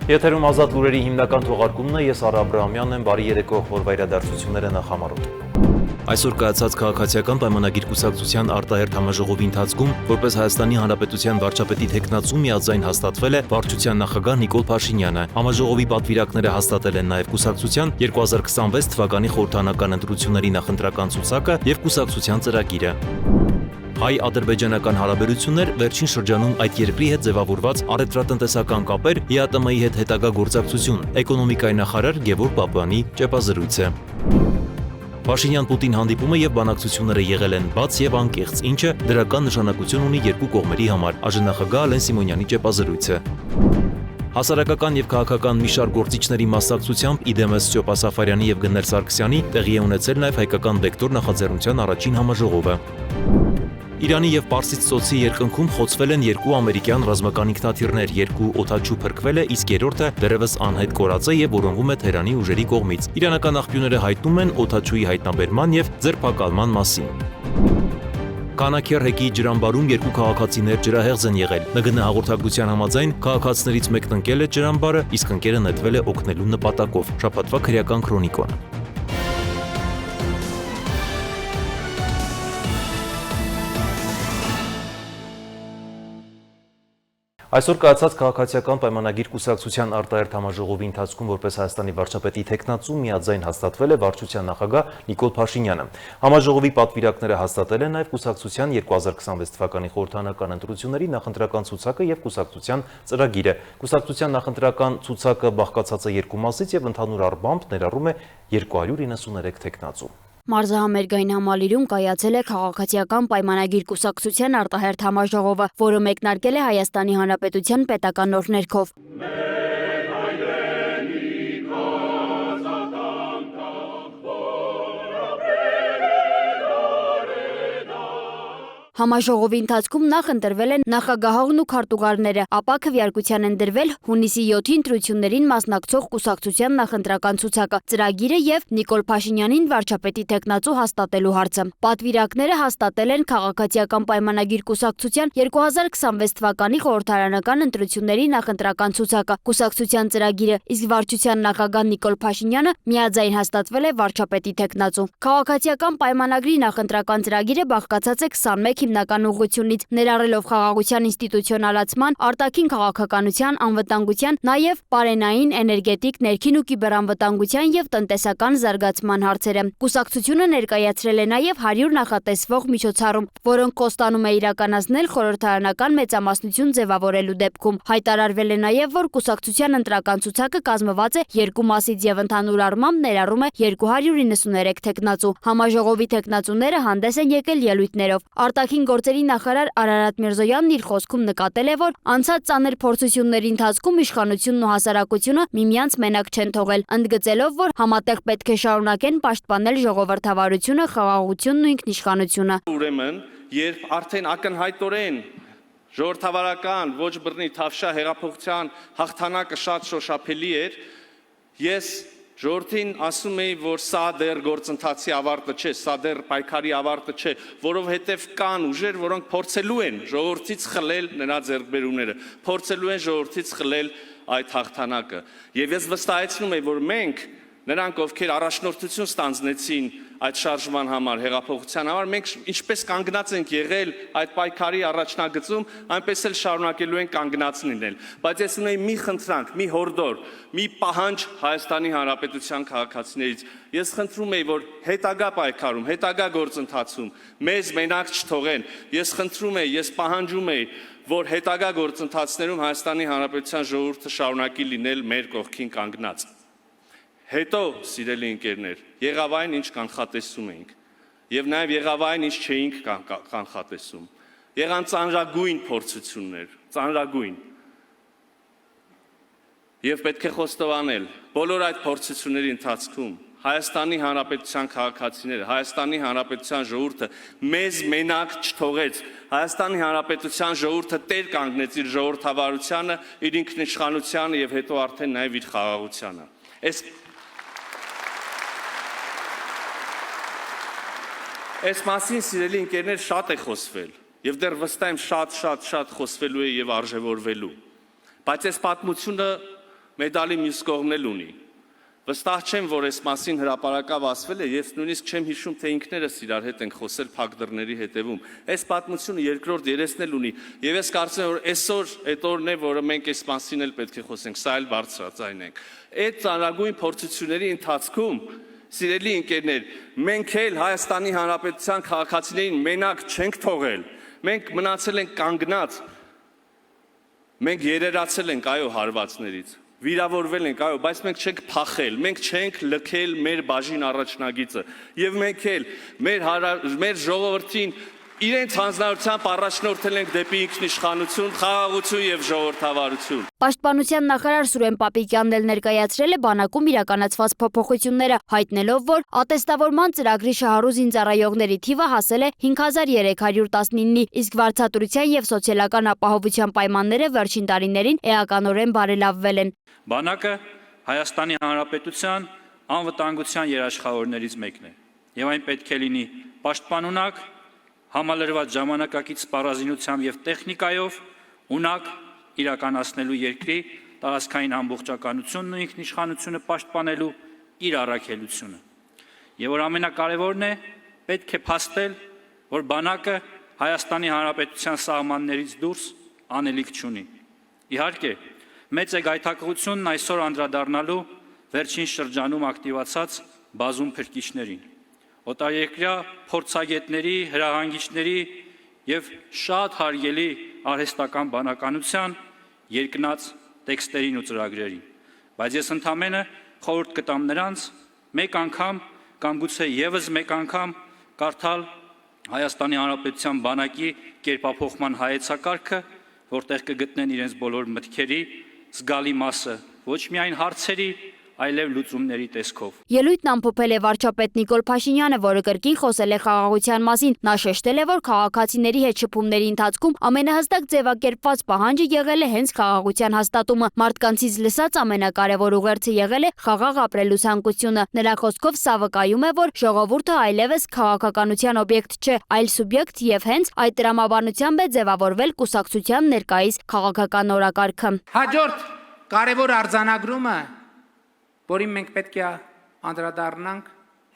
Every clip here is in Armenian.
Եթերում ազատ լուրերի հիմնական թողարկումն է, ես Արա Աբրահամյանն եմ, բարի երեկո, որ իրադարձությունները նախամարոտ։ Այսօր կայացած քաղաքացիական պայմանագիր կուսակցության արտահերթ համաժողովի ընթացքում, որպես Հայաստանի Հանրապետության վարչապետի թեկնածու միաձայն հաստատվել է վարչության նախագահ Նիկոլ Փաշինյանը։ Համաժողովի պատվիրակները հաստատել են նաև կուսակցության 2026 թվականի խորհրդարանական ընտրությունների նախընտրական ցուցակը եւ կուսակցության ծրագիրը։ Հայ-ադրբեջանական հարաբերություններ վերջին շրջանում այդ երկրի հետ ձևավորված առևտրատնտեսական կապեր, ՀԱՏՄ-ի հետ հետագա գործակցություն, էկոնոմիկայի նախարար Գևորգ Պապյանի ճեպազրույցը։ Փաշինյան-Պուտին հանդիպումը եւ բանակցությունները եղել են բաց եւ անկեղծ, ինչը դրական նշանակություն ունի երկու կողմերի համար, ԱԺՆ Ալեն Սիմոնյանի ճեպազրույցը։ Հասարակական եւ քաղաքական մի շարք գործիչների մասնակցությամբ իդեմս Ստյոպա Սաֆարյանի եւ Գններ Սարգսյանի տեղի է ունեցել նաեւ հայկական վեկտոր նախաձեռնության առաջին համաժողովը։ Իրանի եւ Պարսից ծոցի երկնքում խոցվել են երկու ամերիկյան ռազմական ինքնաթիռներ, երկու օդաչու փրկվել է, իսկ երրորդը դեռևս անհետ կորած է եւ որոնվում է Թեհրանի ուժերի կողմից։ Իրանական աղբյուրները հայտնում են օդաչուի հայտնաբերման եւ ձերբակալման մասին։ Կանաքյար հեկի ջրամբարում երկու քաղաքացիներ ջրահեղձ են եղել։ ՆԳՆ հաղորդագրության համաձայն քաղաքացիներից մեկն ընկել է ջրամբարը, իսկ ընկերը նետվել է օգնելու նպատակով։ Շաբաթվա քրեական քրոնիկոն։ Այսօր կայացած քաղաքացիական պայմանագիր կուսակցության արտահերթ համաժողովի ընթացքում որպես Հայաստանի վարչապետի թեկնածու միաձայն հաստատվել է վարչության նախագահ Նիկոլ Փաշինյանը։ Համաժողովի պատվիրակները հաստատել են նաև կուսակցության 2026 թվականի խորհրդարանական ընտրությունների նախընտրական ցուցակը եւ կուսակցության ծրագիրը։ Կուսակցության նախընտրական ցուցակը բաղկացած է երկու մասից եւ ընդհանուր առմամբ ներառում է 293 թեկնածու։ Մարզահամերգային համալիրում կայացել է քաղաքացիական պայմանագիր կուսակցության արտահերթ համաժողովը, որը մեկնարկել է Հայաստանի Հանրապետության պետական օրհներգով։ Համաժողովի ընթացքում նախ ընտրվել են նախագահողն ու քարտուղարները, ապա քվեարկության են դրվել հունիսի 7-ի ընտրություններին մասնակցող կուսակցության նախընտրական ցուցակը, ծրագիրը եւ Նիկոլ Փաշինյանին վարչապետի թեկնածու հաստատելու հարցը։ Պատվիրակները հաստատել են քաղաքացիական պայմանագիր կուսակցության 2026 թվականի խորհրդարանական ընտրությունների նախընտրական ցուցակը, կուսակցության ծրագիրը, իսկ վարչության նախագահ Նիկոլ Փաշինյանը միաձայն հաստատվել է վարչապետի թեկնածու։ Քաղաքացիական պայմանագրի նախընտրական ծրագիրը բաղկացած է 21 հիմնական ուղղությունից, ներառելով խաղաղության ինստիտուցիոնալացման, արտաքին քաղաքականության, անվտանգության, նաև պարենային, էներգետիկ, ներքին ու կիբերանվտանգության եւ տնտեսական զարգացման հարցերը։ Կուսակցությունը ներկայացրել է նաև 100 նախատեսվող միջոցառում, որոնք կոստանում է իրականացնել խորհրդարանական մեծամասնություն ձևավորելու դեպքում։ Հայտարարվել է նաև, որ կուսակցության ընտրական ցուցակը կազմված է երկու մասից եւ ընդհանուր առմամբ ներառում է 293 թեկնածու։ Համաժողովի թեկնածուները հանդես են եկել ելույթներով։ Արտաքին գործերի նախարար Արարատ Միրզոյանն իր խոսքում նկատել է, որ անցած ծանր փորձությունների ընթացքում իշխանությունն ու հասարակությունը միմյանց մենակ չեն թողել, ընդգծելով, որ համատեղ պետք է շարունակեն պաշտպանել ժողովրդավարությունը, խաղաղությունն ու ինքնիշխանությունը։ Ուրեմն, երբ արդեն ակնհայտորեն ժողովրդավարական ոչ բռնի թավշյա հեղափոխության հաղթանակը շատ շոշափելի էր, ես ժողովրդին ասում էի, որ սա դեռ գործընթացի ավարտը չէ, սա դեռ պայքարի ավարտը չէ, որովհետև կան ուժեր, որոնք փորձելու են ժողովրդից խլել նրա ձեռքբերումները, փորձելու են ժողովրդից խլել այդ հաղթանակը։ Եվ ես վստահեցնում եմ, որ մենք, նրանք, ովքեր առաջնորդություն ստանձնեցին այդ շարժման համար, հեղափոխության համար, մենք ինչպես կանգնած ենք եղել այդ պայքարի առաջնագծում, այնպես էլ շարունակելու ենք կանգնած լինել։ Բայց ես ունեի մի խնդրանք, մի հորդոր, մի պահանջ Հայաստանի Հանրապետության քաղաքացիներից։ Ես խնդրում եի, որ հետագա պայքարում, հետագա գործընթացում մեզ մենակ չթողեն։ Ես խնդրում եի, ես պահանջում եի, որ հետագա գործընթացներում Հայաստանի Հանրապետության ժողովուրդը շարունակի լինել մեր կողքին կանգնած։ Հետո, սիրելի ընկերներ, եղավ այն, ինչ կանխատեսում էինք, եւ նաեւ եղավ այն, ինչ չէինք կանխատեսում։ Եղան ծանրագույն փորձություններ, ծանրագույն։ Եվ պետք է խոստովանել, բոլոր այդ փորձությունների ընթացքում Հայաստանի Հանրապետության քաղաքացիները, Հայաստանի Հանրապետության ժողովուրդը մեզ մենակ չթողեց։ Հայաստանի Հանրապետության ժողովուրդը տեր կանգնեց իր ժողովրդավարությանը, իր ինքնիշխանությանը եւ հետո արդեն նաեւ իր խաղաղությանը։ Այս մասին, սիրելի ընկերներ, շատ է խոսվել եւ դեռ վստահ եմ շատ խոսվելու է եւ արժեվորվելու։ Բայց այս պատմությունը մեդալի մյուս կողմն էլ ունի։ Վստահ չեմ, որ այս մասին հրապարակավ ասվել է, ես նույնիսկ չեմ հիշում, թե ինքներս իրար հետ ենք խոսել փակ դռների հետևում։ Այս պատմությունը երկրորդ երեսն էլ ունի, եւ ես կարծում եմ, որ այսօր այդ օրն է, որը մենք այս մասին էլ պետք է խոսենք, սա էլ բարձրաձայնենք։ Այդ ծանրագույն փորձությունների ընթացքում, սիրելի ընկերներ, մենք էլ Հայաստանի Հանրապետության քաղաքացիներին մենակ չենք թողել։ Մենք մնացել ենք կանգնած, մենք երերացել ենք այո հարվածներից։ Վիրավորվել ենք, այո, բայց մենք չենք փախել, մենք չենք լքել մեր բաժին առաջնագիծը եւ մենք էլ մեր ժողովրդին իրենց հանձնարարությամբ առաջնորդել ենք դեպի ինքնիշխանություն, խաղաղություն եւ ժողովրդավարություն։ Պաշտպանության նախարար Սուրեն Պապիկյանն էլ ներկայացրել է բանակում իրականացված փոփոխությունները, հայտնելով, որ ատեստավորման ծրագրի շահառու զինծառայողների թիվը հասել է 5319-ի, իսկ վարձատրության եւ սոցիալական ապահովության պայմանները վերջին տարիներին էականորեն բարելավվել են։ Բանակը Հայաստանի Հանրապետության անվտանգության երաշխավորներից մեկն է եւ այն պետք է լինի պաշտպանունակ, համալրված ժամանակակից սպառազինությամբ եւ տեխնիկայով ունակ իրականացնելու երկրի տարածքային ամբողջականությունն ու ինքնիշխանությունը պաշտպանելու իր առաքելությունը։ Եվ որ ամենակարևորն է, պետք է փաստել, որ բանակը Հայաստանի Հանրապետության սահմաններից դուրս անելիք չունի։ Իհարկե, մեծ է գայթակղությունն այսօր անդրադառնալու վերջին շրջանում ակտիվացած բազում փրկիչներին, օտարերկրյա փորձագետների, հրահանգիչների եւ շատ հարգելի արհեստական բանականության երկնած տեքստերին ու ծրագրերին, բայց ես ընդամենը խորհուրդ կտամ նրանց մեկ անգամ կամ գուցե եւս մեկ անգամ կարդալ Հայաստանի Հանրապետության բանակի կերպափոխման հայեցակարգը, որտեղ կգտնեն իրենց բոլոր մտքերի զգալի մասը ոչ միայն հարցերի, այլև լուծումների տեսքով։ Ելույթն ամփոփել է վարչապետ Նիկոլ Փաշինյանը, որը կրկին խոսել է խաղաղության մասին։ Նա շեշտել է, որ քաղաքացիների հետ շփումների ընթացքում ամենահստակ ձևակերպված պահանջը եղել է հենց խաղաղության հաստատումը։ Մարդկանցից լսած ամենակարևոր ուղերձը եղել է խաղաղ ապրելու ցանկությունը։ Նրա խոսքով սա վկայում է, որ ժողովուրդը այլևս քաղաքականության օբյեկտ չէ, այլ սուբյեկտ եւ հենց այդ տրամաբանությամբ է ձևավորվել կուսակցության ներկայիս քաղաքական օրակարգը։ Հաջորդ կարևոր արձանագրումը, որին մենք պետք է անդրադառնանք,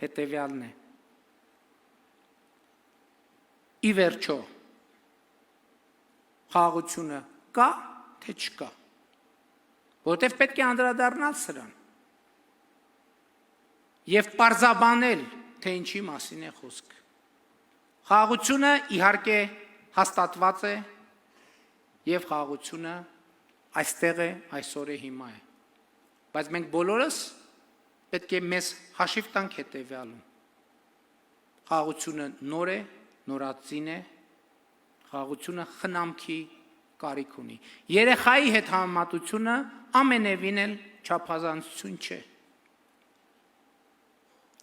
հետևյալն է։ Ի վերջո, խաղաղությունը կա, թե չկա, որտեղ պետք է անդրադառնալ սրան եւ պարզաբանել, թե ինչի մասին է խոսքը։ Խաղաղությունը իհարկե հաստատված է եւ խաղաղությունը այստեղ է, այսօր է, հիմա է։ Բայց մենք բոլորս պետք է մեզ հաշիվ տանք հետևյալում։ Խաղաղությունը նոր է, նորածին է, խաղաղությունը խնամքի կարիք ունի։ Երեխայի հետ համեմատությունը ամենևին էլ չափազանցություն չէ։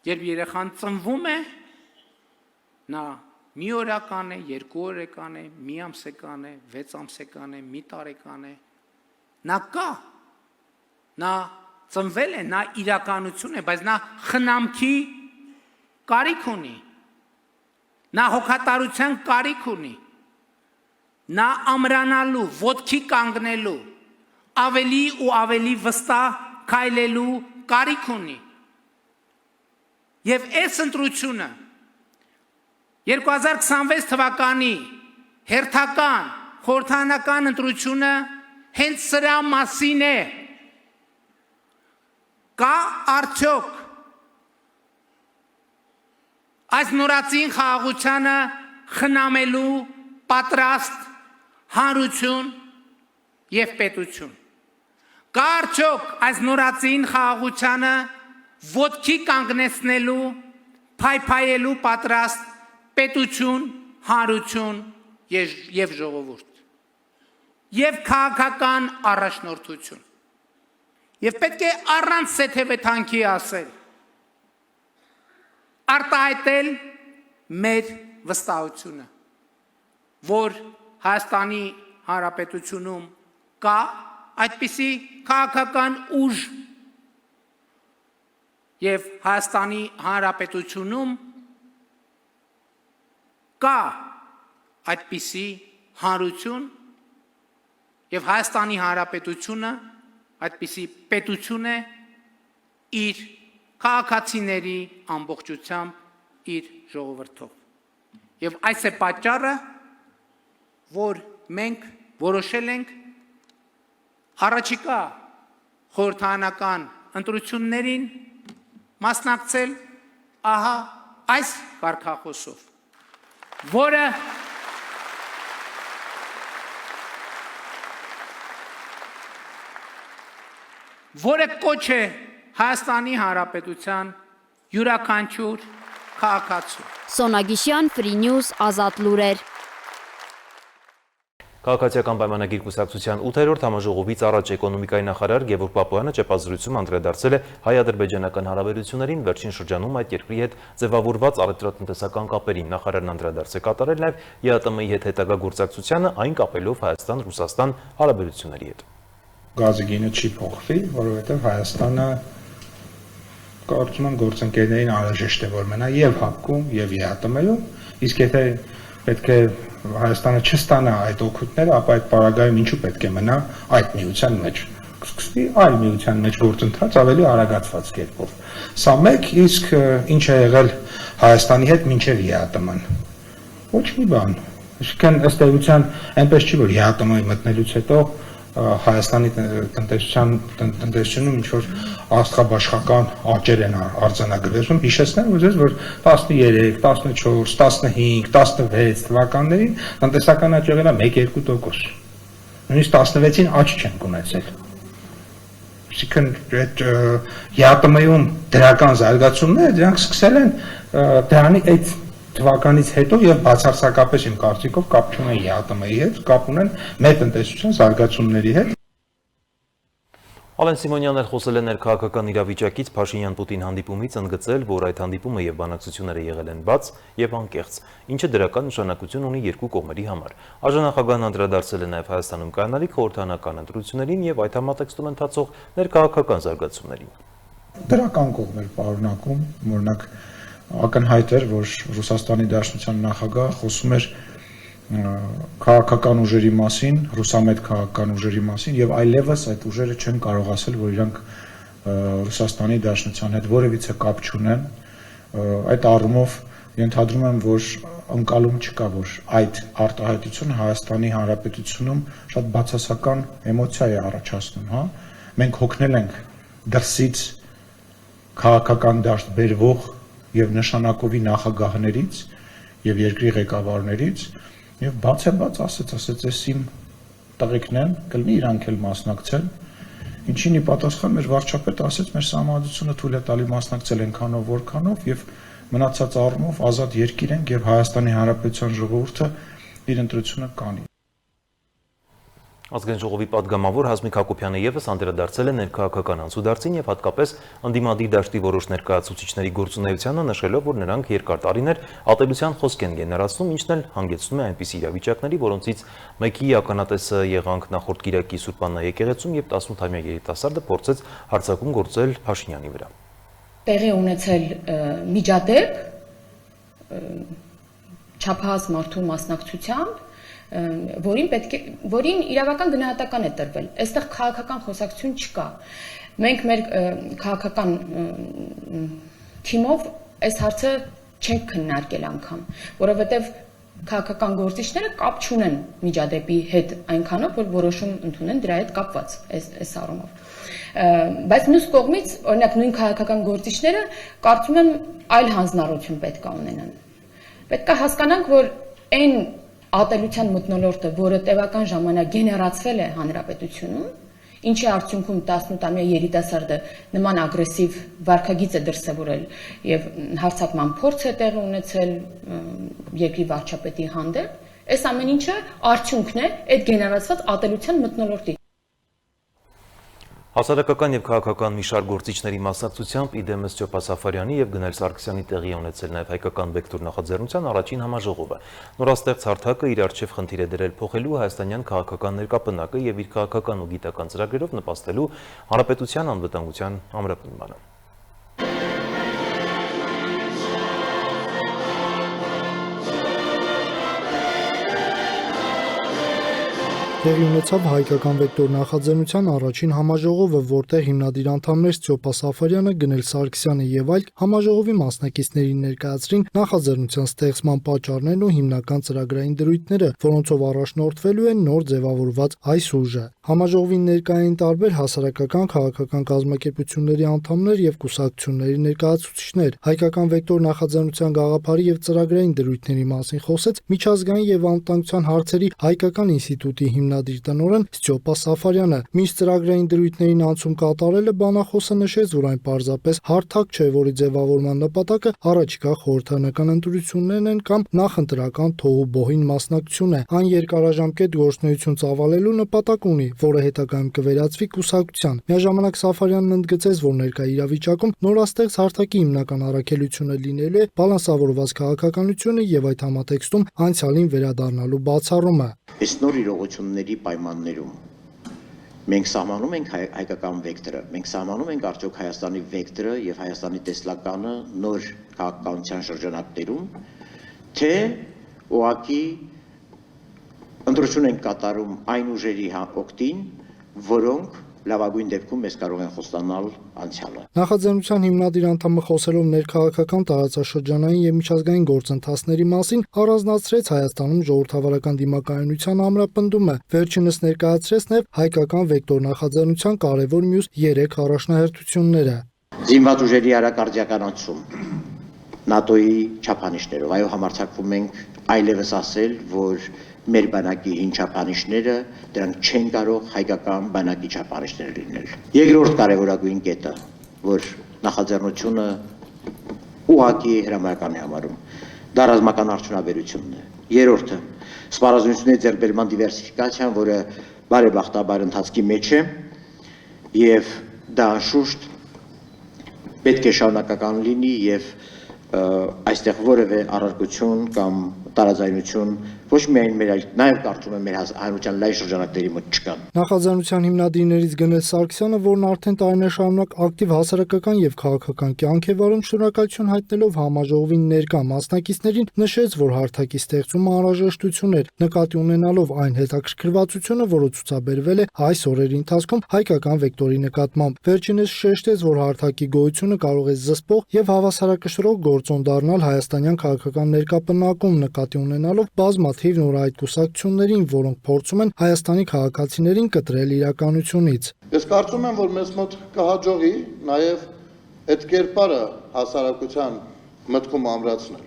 Երբ երեխան ծնվում է, նա մի օրական է, 2 օրական է, մի ամսական է, 6 ամսական է, մի տարեկան է, նա կա, նա ծնվել է, նա իրականություն է, բայց նա խնամքի կարիք ունի, նա հոգատարության կարիք ունի, նա ամրանալու, ոտքի կանգնելու, ավելի ու ավելի վստահ քայլելու կարիք ունի։ Եվ այս ընտրությունը 2026 թվականի հերթական խորհրդարանական ընտրությունը հենց սրա մասին է։ Կա արդյոք այս նորածին խաղաղությանը խնամելու պատրաստ հանրություն եւ պետություն։ Կա արդյոք այս նորածին խաղաղությանը ոտքի կանգնեցնելու, փայփայելու պատրաստ պետություն, հանրություն եւ ժողովուրդ եւ քաղաքական առաջնորդություն։ Եվ պետք է առանց սեթևեթանքի ասել, արտահայտել մեր վստահությունը, որ Հայաստանի Հանրապետությունում կա այդպիսի քաղաքական ուժ եւ Հայաստանի Հանրապետությունում կա այդպիսի հանրություն եւ Հայաստանի Հանրապետությունը այդպիսի պետություն է իր քաղաքացիների ամբողջությամբ իր ժողովրդով։ Եվ այս է պատճառը, որ մենք որոշել ենք առաջիկա խորհրդարանական ընտրություններին մասնակցել ահա այս կարգախոսով, որը կոչ է Հայաստանի Հանրապետության յուրաքանչյուր քաղաքացու։ Սոնա Գիշյան, Free News, Ազատ լուրեր։ Քաղաքացիական պայմանագիր կուսակցության 8-րդ համաժողովից առաջ էկոնոմիկայի նախարար Գևորգ Պապոյանը ճեպազրույցում անդրադարձել է հայ-ադրբեջանական հարաբերություններին, վերջին շրջանում այդ երկրի հետ ձևավորված առևտրատնտեսական կապերին։ Նախարարն անդրադարձ է կատարել նաև ԵԱՏՄ-ի հետ հետագա գործակցությանը, այն կապելով Հայաստան-Ռուսաստան հարաբերությունների հետ։ Գազի գինը չի փոխվի, որովհետև Հայաստանը կարծում եմ գործընկերներին անհրաժեշտ է որ մնա եւ ՀԱՊԿ-ում եւ ԵԱՏՄ-ում, իսկ եթե պետք է Հայաստանը չստանա այդ օգուտները, ապա այդ պարագայում ինչու պետք է մնա այդ միության մեջ։ Սկսվի այլ միության մեջ գործընթաց ավելի արագացված կերպով։ Սա մեկ, իսկ ինչ է եղել Հայաստանի հետ մինչև ԵԱՏՄ-ն։ Ոչ մի բան։ Այսինքն ըստ էության այնպես չի, որ ԵԱՏՄ-ի մտնելուց հետո Հայաստանի տնտեսությունում ինչ-որ աստղաբաշխական աճեր են արձանագրվում, հիշեցնեմ ուզես, որ 13, 14, 15, 16 թվականներին տնտեսական աճ եղել է 1-2%, նույնիսկ 16-ին աճ չենք ունեցել։ Այսինքն այդ ԵԱՏՄ-ում դրական զարգացումները դրանք սկսել են դրանի այդ թվականից հետո եւ բացարձակապես իմ կարծիքով կապ չունեն ԵԱՏՄ-ի հետ, կապ ունեն մեր տնտեսության զարգացումների հետ։ Ալեն Սիմոնյանն էլ խոսել է ներքաղաքական իրավիճակից Փաշինյան-Պուտին հանդիպումից, ընդգծել, որ այդ հանդիպումը եւ բանակցությունները եղել են բաց եւ անկեղծ, ինչը դրական նշանակություն ունի երկու կողմերի համար։ Արժանախագահն անդրադարձել է նաեւ Հայաստանում կայանալիք խորհրդարանական ընտրություններին եւ այդ համատեքստում ընթացող ներքաղաքական զարգացումներին։ Դրական կողմեր պարունակում, օրինակ ակնհայտ էր, որ Ռուսաստանի Դաշնության նախագահը խոսում էր քաղաքական ուժերի մասին, ռուսամետ քաղաքական ուժերի մասին եւ այլևս այդ ուժերը չեն կարող ասել, որ իրանք Ռուսաստանի Դաշնության հետ որևիցե կապ չունեն։ Այդ առումով ենթադրում եմ, որ ընկալում չկա, որ այդ արտահայտությունը Հայաստանի Հանրապետությունում շատ բացասական էմոցիա է առաջացնում, հա։ Մենք հոգնել ենք դրսից քաղաքական դաշտ բերվող եւ նշանակովի նախագահներից եւ երկրի ղեկավարներից եւ բացեբաց ասեց էս իմ տղեկն են, կլինի իրանք էլ մասնակցել, ինչին ի պատասխան մեր վարչապետը ասեց մեր համազգությունը թույլ է տալի մասնակցել այնքանով որքանով եւ մնացած առումով ազատ երկիր ենք եւ Հայաստանի Հանրապետության ժողովուրդը իր ընտրությունը կանի։ Ազգային ժողովի պատգամավոր Հասմիկ Հակոբյանը եւս անդրադարձել է ներքաղաքական անցուդարձին եւ հատկապես ընդդիմադիր դաշտի որոշ ներկայացուցիչների գործունեությանը, նշելով, որ նրանք երկար տարիներ ատելության խոսք են գեներացնում, ինչն էլ հանգեցնում է այնպիսի իրավիճակների, որոնցից մեկի ականատեսը եղանք նախորդ կիրակի Սուրբ Աննա եկեղեցում եւ 18-ամյա երիտասարդը փորձեց հարձակում գործել Փաշինյանի վրա։ Տեղի ունեցել միջադեպ չափահաս մարդու մասնակցությամբ, որին իրավական գնահատական է տրվել։ Այստեղ քաղաքական խոսակցություն չկա։ Մենք մեր քաղաքական թիմով այս հարցը չենք քննարկել անգամ, որովհետև քաղաքական գործիչները կապ չունեն միջադեպի հետ այնքանով, որ որոշում ընդունեն դրա հետ կապված այս առումով։ Բայց մյուս կողմից, օրինակ նույն քաղաքական գործիչները կարծում եմ այլ հանձնառություն պետք է ունենան։ Պետք է հասկանանք, որ այն ատելության մթնոլորտը, որը տևական ժամանակ գեներացվել է հանրապետությունում, ինչի արդյունքում 18-ամյա երիտասարդը նման ագրեսիվ վարքագիծ է դրսևորել եւ հարձակման փորձ է տեղի ունեցել երկրի վարչապետի հանդեպ, այս ամեն ինչը արդյունքն է այդ գեներացված ատելության մթնոլորտի։ Հասարակական եւ քաղաքական մի շարք գործիչների մասնակցությամբ իդեմս Ճոպա Սաֆարյանի եւ Գնել Սարգսյանի տեղի ունեցել նաեւ հայկական վեկտոր նախաձեռնության առաջին համաժողովը։ Նորաստեղծ հարթակը իր առջև խնդիր է դրել փոխելու հայաստանյան քաղաքական ներկապնակը եւ իր քաղաքական ու գիտական ծրագրերով նպաստելու հանրապետության անվտանգության ամրապնդմանը։ Տեղի ունեցավ հայկական վեկտոր նախաձեռնության առաջին համաժողովը, որտեղ հիմնադիր անդամներ Ստյոպա Սաֆարյանը, Գնել Սարգսյանը եւ այլ համաժողովի մասնակիցներին ներկայացրին նախաձեռնության ստեղծման պատճառներն ու հիմնական ծրագրային դրույթները, որոնցով առաջնորդվելու են նոր ձևավորված այս ուժը։ Համաժողովին ներկայ էին տարբեր հասարակական, քաղաքական կազմակերպությունների անդամներ եւ կուսակցությունների ներկայացուցիչներ։ Հայկական վեկտոր նախաձեռնության գաղափարի եւ ծրագրային դրույթների մասին խոսեց միջազգային եւ անվտանգության հարցերի հայկական ինստիտուտի հիմնադիր տնօրեն Ստյոպա Սաֆարյանը։ Մինչ ծրագրային դրույթներին անցում կատարելը բանախոսը նշեց, որ այն պարզապես հարթակ չէ, որի ձևավորման նպատակը առաջիկա խորհրդարանական ընտրություններն են կամ նախընտրական թոհուբոհին մասնակցություն է։ Այն երկարաժամկետ գործունեություն ծավալելու նպատակ ունի, որը հետագայում կվերածվի կուսակցության։ Միաժամանակ Սաֆարյանն ընդգծեց, որ ներկա իրավիճակում նորաստեղծ հարթակի հիմնական առաքելությունը լինելու է բալանսավորված քաղաքականությունը եւ այդ համատեքստում անցյալին վերադառնալու բացառումը։ Այս նոր իրողությունների պայմաններում մենք սահմանում ենք հայկական վեկտորը, մենք սահմանում ենք արդյոք Հայաստանի վեկտորը եւ Հայաստանի տեսլականը նոր քաղաքականության շրջանակներում, թե ուղղակի ընտրություն ենք կատարում այն ուժերի օգտին, որոնք լավագույն դեպքում մեզ կարող են խոստանալ անցյալը։ Նախաձեռնության հիմնադիր անդամը խոսելով ներքաղաքական տարածաշրջանային եւ միջազգային գործընթացների մասին առանձնացրեց Հայաստանում ժողովրդավարական դիմակայունության ամրապնդումը։ Վերջինս ներկայացրեց նաեւ հայկական վեկտոր նախաձեռնության կարևոր մյուս 3 առաջնահերթությունները։ Զինված ուժերի արագարդիականացում ՆԱՏՕ-ի չափանիշներով, այո, համարձակվում ենք այլևս ասել, որ մեր բանակի հին չափանիշները դրանք չեն կարող հայկական բանակի չափանիշներ լինել։ Երկրորդ կարևորագույն կետը, որ նախաձեռնությունը ուղղակի հրամայական է համարում, դա ռազմական արդյունաբերությունն է։ Երրորդը սպառազինությունների ձեռքբերման դիվերսիֆիկացիան, որը բարեբախտաբար ընթացքի մեջ է եւ դա անշուշտ պետք է շարունակական լինի եւ այստեղ որևէ առարկություն կամ տարաձայնություն ոչ միայն մեր, նաև կարծում եմ մեր հանրության լայն շրջանակների մոտ չկան։ Նախաձեռնության հիմնադիրներից Գնել Սարգսյանը, որն արդեն տարիներ շարունակ ակտիվ հասարակական եւ քաղաքական կյանք է վարում, շնորհակալություն հայտնելով համաժողովին ներկա մասնակիցներին, նշեց, որ հարթակի ստեղծումը անհրաժեշտություն էր, նկատի ունենալով այն հետաքրքրվածությունը, որը ցուցաբերվել է այս օրերի ընթացքում հայկական վեկտորի նկատմամբ։ Վերջինս շեշտեց, որ հարթակի գոյությունը կարող է զսպող եւ հավասարակշռող գործոն դառնալ հայաստանյան քաղաքական ներկապնակում, նկատի ունենալով բազմաթիվ նորայտ կուսակցություններին, որոնք փորձում են Հայաստանի քաղաքացիներին կտրել իրականությունից։ Ես կարծում եմ, որ մեզ մոտ կհաջողի նաև այդ կերպարը հասարակության մտքում ամրացնել,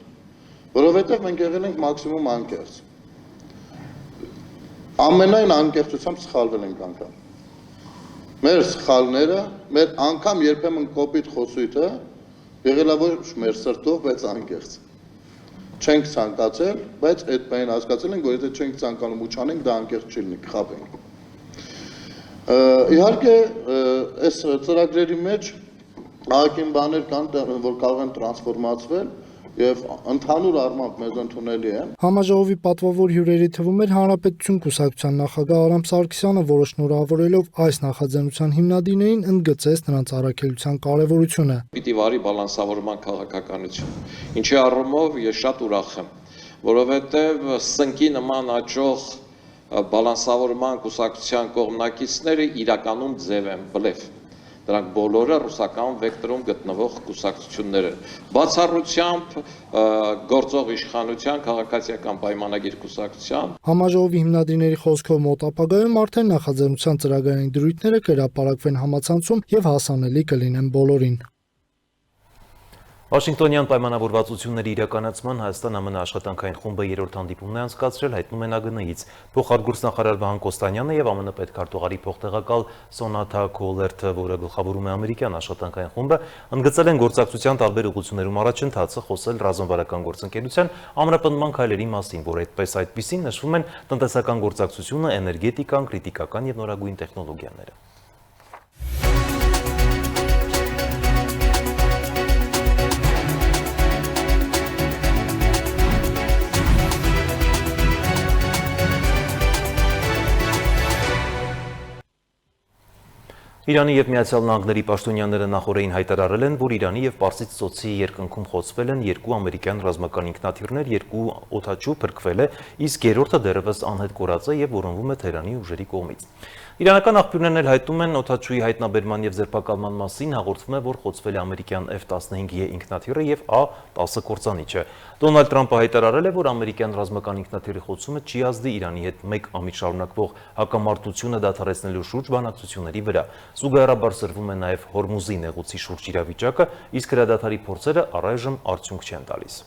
որովհետև մենք եղել ենք մաքսիմում անկեղծ։ Ամենայն անկեղծությամբ սխալվել ենք անգամ։ Մեր սխալները, մեր անգամ երբեմն կոպիտ խոսույթը եղել է ոչ մեր սրտով, բայց անկեղծ։ Չենք ցանկացել, բայց այդ բանին հասկացել ենք, որ եթե չենք ցանկանում ու չանենք, դա անկեղծ չի լինի, կխաբենք։ Իհարկե, այս ծրագրերի մեջ ահագին բաներ կան, որ կարող են տրանսֆորմացվել եւ ընդհանուր առմամբ մեզ ընդունելի են։ Համաժողովի պատվավոր հյուրերի թվում էր Հանրապետություն կուսակցության նախագահ Արամ Սարգսյանը, որը շնորհավորելով այս նախաձեռնության հիմնադիրներին ընդգծեց նրանց առաքելության կարևորությունը։ Պիտի վարի բալանսավորման քաղաքականություն։ Ինչի առումով ես շատ ուրախ եմ, որովհետեւ սնկի նման աճող բալանսավորման կուսակցության կողմնակիցները իրականում ձև են, բլեֆ։ Դրանք բոլորը ռուսական վեկտորում գտնվող կուսակցություններ են։ Բացառությամբ գործող իշխանության քաղաքացիական պայմանագիր կուսակցության։ Համաժողովի հիմնադիրների խոսքով մոտ ապագայում արդեն նախաձեռնության ծրագրային դրույթները կհրապարակվեն համացանցում եւ հասանելի կլինեն բոլորին։ Վաշինգտոնյան պայմանավորվածությունների իրականացման Հայաստան-ԱՄՆ աշխատանքային խումբը երրորդ հանդիպումն է անցկացրել, հայտնում են ԱԳՆ-ից։ Փոխարգուստնախարար Վահան Կոստանյանը եւ ԱՄՆ պետքարտուղարի փոխտեղակալ Սոնաթա Քոլերթը, որը գլխավորում է ամերիկյան աշխատանքային խումբը, ընդգծել են գործակցության տարբեր ուղղություններում առաջընթացը, խոսել ռազմավարական գործընկերության ամրապնդման քայլերի մասին, որ այդպիսին նշվում են տնտեսական գործակցությունը, էներգետիկան, կրիտիկական եւ նորագույն տեխնոլոգիաները։ Իրանի եւ Միացյալ Նահանգների պաշտոնյաները նախորդին հայտարարել են, որ Իրանի եւ Պարսից ծոցի երկնքում խոցվել են երկու ամերիկյան ռազմական ինքնաթիռներ, երկու օդաչու փրկվել է, իսկ երրորդը դեռևս անհետ կորած է եւ որոնվում է Թեհրանի ուժերի կողմից։ Իրանական աղբյուրներն էլ հայտնում են օդաչուի հայտնաբերման եւ ձերբակալման մասին, հաղորդվում է, որ խոցվել է ամերիկյան F-15E ինքնաթիռը եւ A-10 կործանիչը։ Դոնալդ Թրամփը հայտարարել է, որ ամերիկյան ռազմական ինքնաթիռի խոցումը չի ազդի Իրանի հետ մեկ ամիս շարունակվող հակամարտությունը դադարեցնելու շուրջ բանակցությունների վրա։ Զուգահեռաբար սրվում է նաեւ Հորմուզի նեղուցի շուրջ իրավիճակը, իսկ հրադադարի փորձերը առայժմ արդյունք չեն տալիս։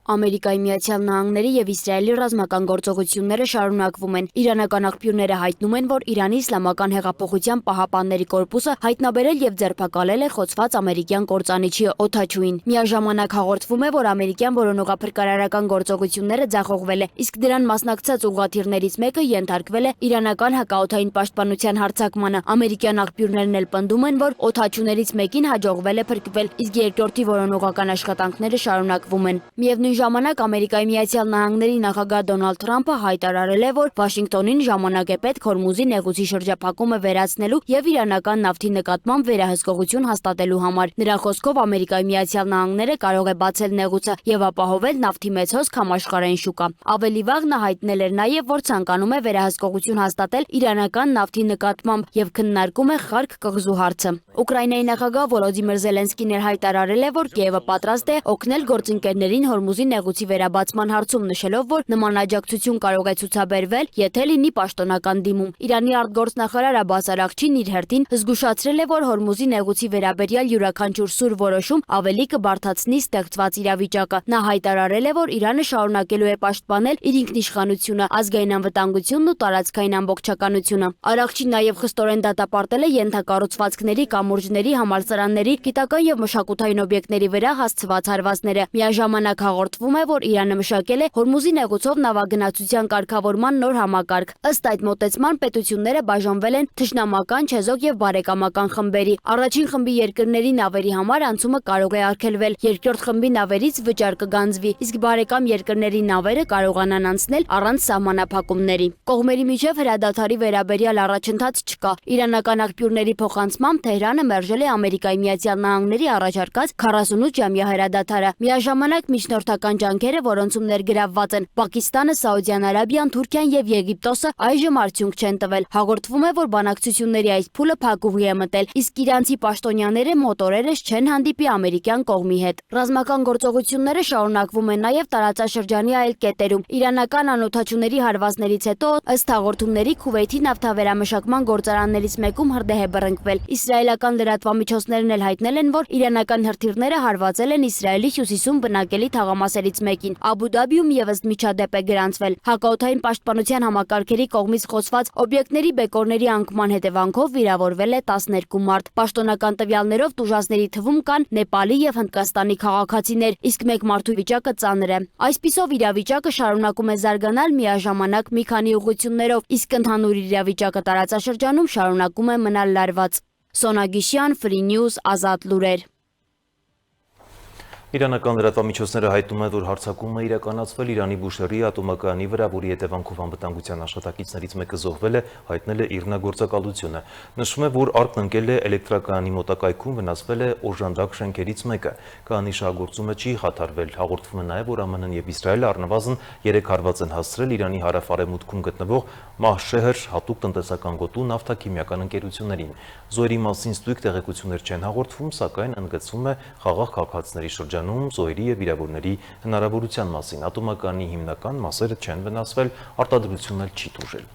Ամերիկայի Միացյալ Նահանգների եւ Իսրայելի ռազմական գործողությունները շարունակվում են։ Իրանական աղբյուրները հայտնում են, որ Իրանի Իսլամական հեղափոխության պահապանների կորպուսը հայտնաբերել եւ ձերբակալել է խոցված ամերիկյան կործանիչի օդաչուին։ Միաժամանակ հաղորդվում է, որ ամերիկյան որոնողափրկարարական գործողությունները ձախողվել է, իսկ դրան մասնակցած ուղղաթիռներից մեկը ենթարկվել է իրանական հակաօդային պաշտպանության հարձակմանը։ Ամերիկյան աղբյուրներն էլ պնդում են, որ օդաչուներից մեկին հաջողվել է փրկվել, իսկ երկրորդի որոնողական աշխատանքները շարունակվում են։ Միևնույն ժամանակ Ամերիկայի Միացյալ Նահանգների նախագահ Դոնալդ Թրամփը հայտարարել է, որ Վաշինգտոնին ժամանակ է պետք Հորմուզի նեղուցի շրջափակումը վերացնելու եւ իրանական նավթի նկատմամբ վերահսկողություն հաստատելու համար։ Նրա խոսքով Ամերիկայի Միացյալ Նահանգները կարող է բացել նեղուցը եւ ապահովել նավթի մեծ հոսք համաշխարհային շուկա։ Ավելի վաղ նա հայտնել էր նաեւ, որ ցանկանում է վերահսկողություն հաստատել իրանական նավթի նկատմամբ եւ քննարկում է Խարկ կղզու հարցը։ Ուկրաինայի նախագահ Վոլոդիմիր Զելենսկին հայտարարել է, որ Կիևը պատրաստ է օգնել գործընկերներին Հորմուզի նեղուցի վերաբացման հարցում, նշելով, որ նման աջակցություն կարող է ցուցաբերվել, եթե լինի պաշտոնական դիմում։ Իրանի արտգործնախարար Աբբաս Արաղչին իր հերթին զգուշացրել է, որ Հորմուզի նեղուցի վերաբերյալ յուրաքանչյուր սուր որոշում ավելի կբարդացնի ստեղծված իրավիճակը։ Նա հայտարարել է, որ Իրանը շարունակելու է պաշտպանել իր ինքնիշխանությունը, ազգային անվտանգությունն ու տարածքային ամբողջականությունը։ Արաղչին նաև խստորեն դատապարտել է ենթակառուցվածքների, կամուրջների, համալսարանների, գիտական եւ մշակութային օբյեկտների վրա հասցված հարվածները։ Միաժամանակ հաղորդվում է, որ Իրանը մշակել է Հորմուզի նեղուցով նավագնացության կարգավորման նոր համակարգ։ Ըստ այդ մոտեցման պետությունները բաժանվել են թշնամական, չեզոք եւ բարեկամական խմբերի։ Առաջին խմբի երկրների նավերի համար անցումը կարող է արգելվել, երկրորդ խմբի նավերից վճար կգանձվի, իսկ բարեկամ երկրների նավերը կարողանան անցնել առանց սահմանափակումների։ Կողմերի միջև հրադադարի վերաբերյալ առաջընթաց չկա։ Իրանական աղբյուրների փոխանցմամբ Թեհրանը մերժել է Ամերիկայի Միացյալ Նահանգների առաջարկած 48-ժամյա հրադադարը։ Միաժամանակ միջնորդական ջանքերը, որոնցում ներգրավված են Պակիստանը, Սաուդյան Արաբիան, Թուրքիան եւ Եգիպտոսը, այժմ արդյունք չեն տվել։ Հաղորդվում է, որ բանակցությունների այս փուլը փակուղի է մտել, իսկ իրանցի պաշտոնյաները մոտորերս չեն հանդիպի ամերիկյան կողմի հետ։ Ռազմական գործողությունները շարունակվում են նաեւ տարածաշրջանի այլ կետերում։ Իրանական անօդաչուների հարվածներից հետո, ըստ հաղորդումների, Քուվեյթի նավթավերամշակման գործարաններից մեկում հրդեհ է բռնկվել։ Իսրայելական լրատվամիջոցներն էլ հայտնել են, որ իրանական հրթիռները հարվածել են Իսրայելի հյուսիսում բնակելի թաղամասերից մեկին։ Աբու Դաբիում եւս միջադեպ է գրանցվել։ Հակաօդային պաշտպանության համակարգերի կողմից խոցված օբյեկտների բեկորների անկման հետևանքով վիրավորվել է 12 մարդ։ Պաշտոնական տվյալներով տուժածների թվում կան Նեպալի եւ Հնդկաստանի քաղաքացիներ, իսկ մեկ մարդու վիճակը ծանր է։ Այսպիսով իրավիճակը շարունակում է զարգանալ միաժամանակ մի քանի ուղղություններով, իսկ ընդհանուր իրավիճակը տարածաշրջանում շարունակում է մնալ լարված։ Սոնա Գիշյան, Free News, Ազատ լուրեր։ Իրանական լրատվամիջոցները հայտնում են, որ հարձակումը իրականացվել Իրանի Բուշեհրի ատոմակայանի վրա, որի հետևանքով անվտանգության աշխատակիցներից մեկը զոհվել է, հայտնել է իռնագործակալությունը։ Նշվում է, որ արկն ընկել է էլեկտրակայանի մոտակայքում, վնասվել է օժանդակ շենքերից մեկը։ Կայանի շահագործումը չի խաթարվել։ Հաղորդվում է նաև, որ ԱՄՆ-ն եւ Իսրայելը առնվազն 3 հարված են հասցրել Իրանի հարավ-արևմուտքում գտնվող Մահշեհր հատուկ տնտեսական գոտու նավթաքիմիական ընկերություններին։ Զոհերի մասին ստույգ տեղեկություններ չեն հաղորդվում, սակայն ընդգծվում է խաղաղ քաղաքացիների շրջանում զոհերի եւ վիրավորների հնարավորության մասին։ Ատոմակայանի հիմնական մասերը չեն վնասվել, արտադրությունն էլ չի տուժել։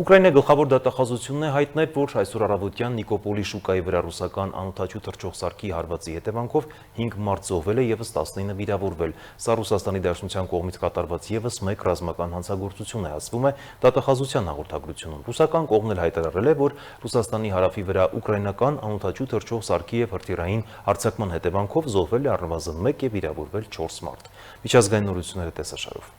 Ուկրաինայի գլխավոր դատախազությունն է հայտնել, որ այսօր առավոտյան Նիկոպոլի շուկայի վրա ռուսական անօդաչու թռչող սարքի հարվածի հետևանքով 5 մարդ զոհվել է եւս 19 վիրավորվել։ Սա Ռուսաստանի Դաշնության կողմից կատարված եւս մեկ ռազմական հանցագործություն է, ասվում է դատախազության հաղորդագրությունում։ Ռուսական կողմն էլ հայտարարել է, որ Ռուսաստանի հարավի վրա ուկրաինական անօդաչու թռչող սարքի եւ հրթիռային հարձակման հետևանքով զոհվել է առնվազն 1 եւ վիրավորվել 4 մարդ։ Միջազգային նորությունները տեսաշարով։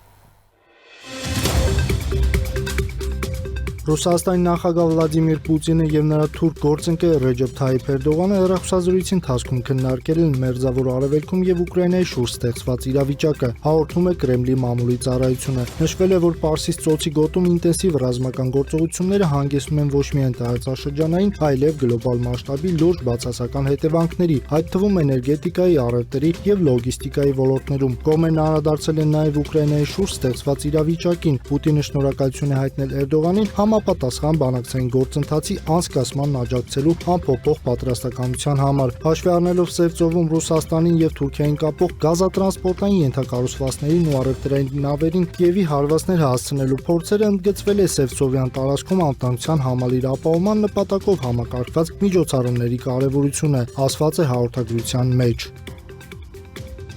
Ռուսաստանի նախագահ Վլադիմիր Պուտինը եւ նրա թուրք գործընկեր Ռեջեփ Թայիփ Էրդողանը հեռախոսազրույցի ընթացքում քննարկել են Մերձավոր Արևելքում եւ Ուկրաինայի շուրջ ստեղծված իրավիճակը, հաղորդում է Կրեմլի մամուլի ծառայությունը։ Նշվել է, որ Պարսից ծոցի գոտում ինտենսիվ ռազմական գործողությունները հանգեցնում են ոչ միայն տարածաշրջանային, այլև գլոբալ մասշտաբի լուրջ բացասական հետևանքների, այդ թվում էներգետիկայի, առևտրի եւ լոգիստիկայի ոլորտներում։ Կողմերն անդրադարձել են նաեւ Ուկրաինայի շուրջ ստեղծված իրավիճակին։ Պուտինը շնորհակալություն է հայտնել Էրդողանին համապատասխան բանակցային գործընթացի անցկացման աջակցելու անփոփոխ պատրաստակամության համար։ Հաշվի առնելով Սև ծովում Ռուսաստանին եւ Թուրքիային կապող գազատրանսպորտային ենթակառուցվածքներին ու առևտրային նավերին Կիևի հարվածներ հասցնելու փորձերը ընդգծվել է Սև ծովյան տարածքում անվտանգության համալիր ապահովման նպատակով համակարգված միջոցառումների կարևորությունը, ասված է հաղորդագրության մեջ։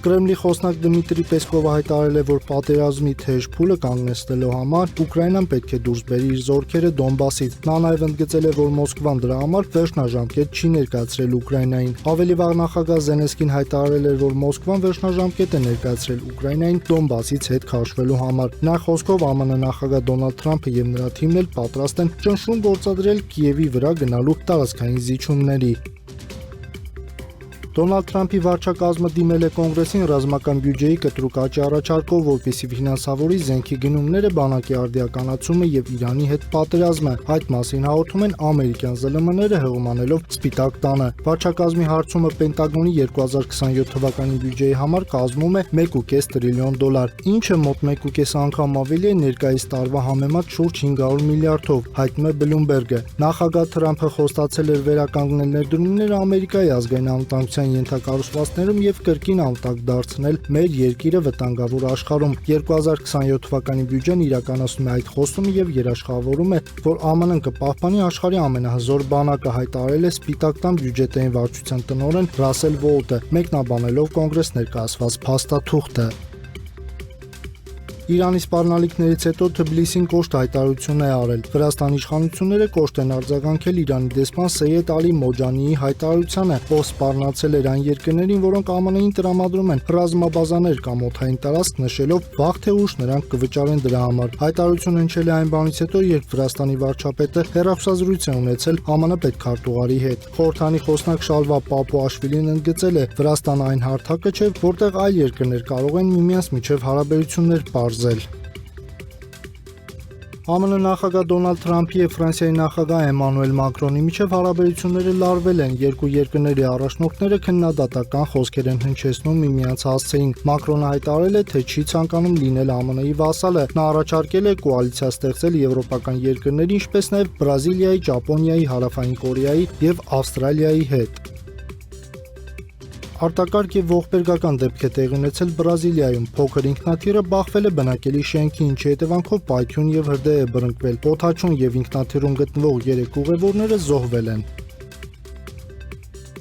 Կրեմլի խոսնակ Դմիտրի Պեսկովը հայտարարել է, որ պատերազմի թեժ փուլը կանգնեցնելու համար Ուկրաինան պետք է դուրս բերի իր զորքերը Դոնբասից։ Նա նաև ընդգծել է, որ Մոսկվան դրա համար վերջնաժամկետ չի ներկայացրել Ուկրաինային։ Ավելի վաղ նախագահ Զելենսկին հայտարարել էր, որ Մոսկվան վերջնաժամկետ է ներկայացրել Ուկրաինային Դոնբասից հետ քաշվելու համար։ Նրա խոսքով ԱՄՆ նախագահ Դոնալդ Թրամփը եւ նրա թիմն էլ պատրաստ են ճնշում գործադրել Կիևի վրա գնալու տարածքային զիջումների։ Դոնալդ Թրամփի վարչակազմը դիմել է կոնգրեսին ռազմական բյուջեի կտրուկ աճի առաջարկով, որպեսզի ֆինանսավորի զենքի գնումները, բանակի արդիականացումը եւ Իրանի հետ պատերազմը։ Այդ մասին հաղորդում են ամերիկյան ԶԼՄ-ները հեղումանելով Սպիտակ տանը։ Վարչակազմի հարցումը Պենտագոնի 2027 թվականի բյուջեի համար կազմում է 1.5 տրիլիոն դոլար, ինչը մոտ 1.5 անգամ ավելի է ներկայիս տարվա համեմատ շուրջ 500 միլիարդով, հայտնում է Bloomberg-ը։ Նախագահ Թրամփը խոստացել էր վերականգնել ներդրումները Ամերիկայի ազգային անվտանգության ենթակառուցվածքներում եւ կրկին անվտանգ դարձնել մեր երկիրը վտանգավոր աշխարհում։ 2027 թվականի բյուջեն իրականացնում է այդ խոստումը եւ երաշխավորում է, որ ԱՄՆ-ն կպահպանի աշխարհի ամենահզոր բանակը, հայտարարել է Սպիտակ տան բյուջետային վարչության տնօրեն Ռասել Վոլտը, մեկնաբանելով կոնգրես ներկայացված փաստաթուղթը։ Իրանի սպառնալիքներից հետո Թբիլիսին կոշտ հայտարարություն է արել։ Վրաստանի իշխանությունները կոշտ են արձագանքել Իրանի դեսպան Սեյեդ Ալի Մոջանիի հայտարարությանը, ով սպառնացել էր այն երկրներին, որոնք ԱՄՆ-ին տրամադրում են ռազմաբազաներ կամ օդային տարածք, նշելով վաղ թե ուշ նրանք կվճարեն դրա համար։ Հայտարարությունը հնչել է այն բանից հետո, երբ Վրաստանի վարչապետը հեռախոսազրույց է ունեցել ԱՄՆ պետքարտուղարի հետ։ Խորհրդանի խոսնակ Շալվա Պապուաշվիլին ընդգծել է, Վրաստանը այն հարթակը չէ, որտեղ այլ երկրներ կարող են միմյանց միջև հարաբերություններ պարզել։ ԱՄՆ նախագահ Դոնալդ Թրամփի եւ Ֆրանսիայի նախագահ Էմանուել Մակրոնի միջև հարաբերությունները լարվել են։ Երկու երկրների առաջնորդները քննադատական խոսքեր են հնչեցնում միմյանց հասցեին։ Մակրոնը հայտարարել է, թե չի ցանկանում լինել ԱՄՆ-ի վասալը։ Նա առաջարկել է կոալիցիա ստեղծել եվրոպական երկրների, ինչպես նաեւ Բրազիլիայի, Ճապոնիայի, Հարավային Կորեայի եւ Ավստրալիայի հետ։ Արտակարգ եւ ողբերգական դեպք է տեղի ունեցել Բրազիլիայում։ Փոքր ինքնաթիռը բախվել է բնակելի շենքի, ինչի հետևանքով պայթյուն եւ հրդեհ է բռնկվել։ Օդաչուն եւ ինքնաթիռում գտնվող 3 ուղևորները զոհվել են։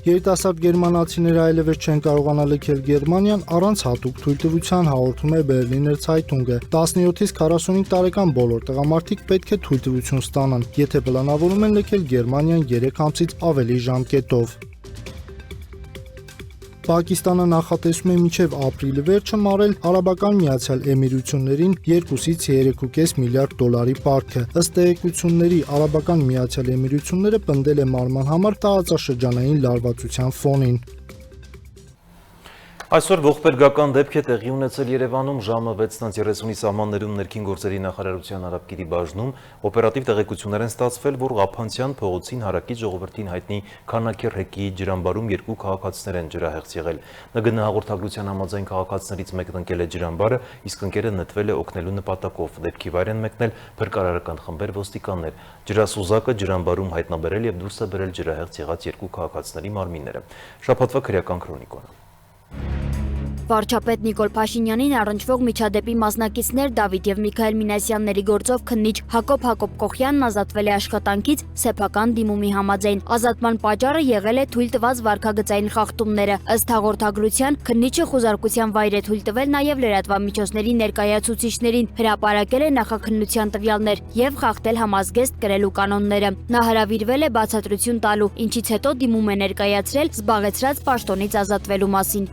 Երիտասարդ գերմանացիները այլևս չեն կարողանա լքել Գերմանիան առանց հատուկ թույլտվության, հաղորդում է Berliner Zeitung-ը։ 17-ից 45 տարեկան բոլոր տղամարդիկ պետք է թույլտվություն ստանան, եթե պլանավորում են լքել Գերմանիան 3 ամսից ավելի ժամկետով։ Պակիստանը նախատեսում է մինչև ապրիլի վերջը մարել Արաբական Միացյալ Էմիրություններին 2-ից 3.5 միլիարդ դոլարի պարտքը։ Ըստ տեղեկությունների, Արաբական Միացյալ Էմիրությունները պնդել է մարման համար տարածաշրջանային լարվածության ֆոնին։ Այսօր ողբերգական դեպք է տեղի ունեցել Երևանում ժամը 6:30-ի սահմաններում ներքին գործերի նախարարության Արաբկիրի բաժնում օպերատիվ տեղեկություններ են ստացվել, որ Ղափանցյան փողոցին հարակից ժողովրդին հայտնի քանաքեռ հեկի ջրամբարում 2 քաղաքացիներ են ջրահեղձ եղել։ ՆԳՆ հաղորդագրության համաձայն քաղաքացիներից մեկն ընկել է ջրամբարը, իսկ ընկերը նետվել է օգնելու նպատակով։ Դեպքի վայր են մեկնել փրկարարական խմբեր, ոստիկաններ։ Ջրասուզակը ջրամբարում հայտնաբերել եւ դուրս է բերել ջրահեղձ եղած 2 քաղաքացիների մարմինները։ Շաբաթվա քրեական քրոնիկոն։ Վարչապետ Նիկոլ Փաշինյանին առնչվող միջադեպի մասնակիցներ Դավիթ եւ Միքայել Մինասյանների գործով քննիչ Հակոբ Կոքյանն ազատվել է աշխատանքից սեփական դիմումի համաձայն։ Ազատման պատճառը եղել է թույլ տված վարքագծային խախտումները։ Ըստ հաղորդագրության, քննիչը խոզարկության վայր է թույլ տվել նաեւ լրատվամիջոցների ներկայացուցիչներին, հրապարակել է նախաքննության տվյալներ եւ խախտել համազգեստ կրելու կանոնները։ Նա հրավիրվել է բացատրություն տալու, ինչից հետո դիմում է ներկայացրել զբաղեցրած պաշտոնից ազատվելու մասին։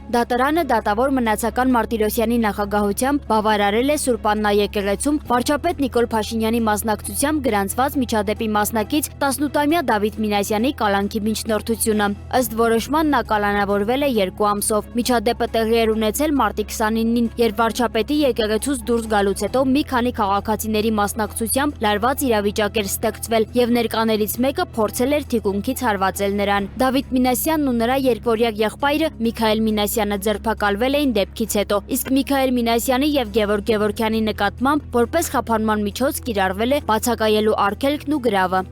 Դատարանը դատավոր Մնացական Մարտիրոսյանի նախագահությամբ բավարարել է Սուրբ Աննա եկեղեցում վարչապետ Նիկոլ Փաշինյանի մասնակցությամբ գրանցված միջադեպի մասնակից 18-ամյա Դավիթ Մինասյանի կալանքի միջնորդությունը։ Ըստ որոշման նա կալանավորվել է 2 ամսով։ Միջադեպը տեղի էր ունեցել մարտի 29-ին, երբ վարչապետի եկեղեցուց դուրս գալուց հետո մի քանի քաղաքացիների մասնակցությամբ լարված իրավիճակ էր ստեղծվել եւ ներկաներից մեկը փորձել էր թիկունքից հարվածել նրան։ Դավիթ Մինասյանն ու նրա երկվորյա եղբայրը Միքայել Մինասյանը ձերբակալվել էին դեպքից հետո, իսկ Միքայել Մինասյանի եւ Գևորգ Գևորգյանի նկատմամբ որպես խափանման միջոց կիրառվել է բացակայելու արգելքն ու գրավը։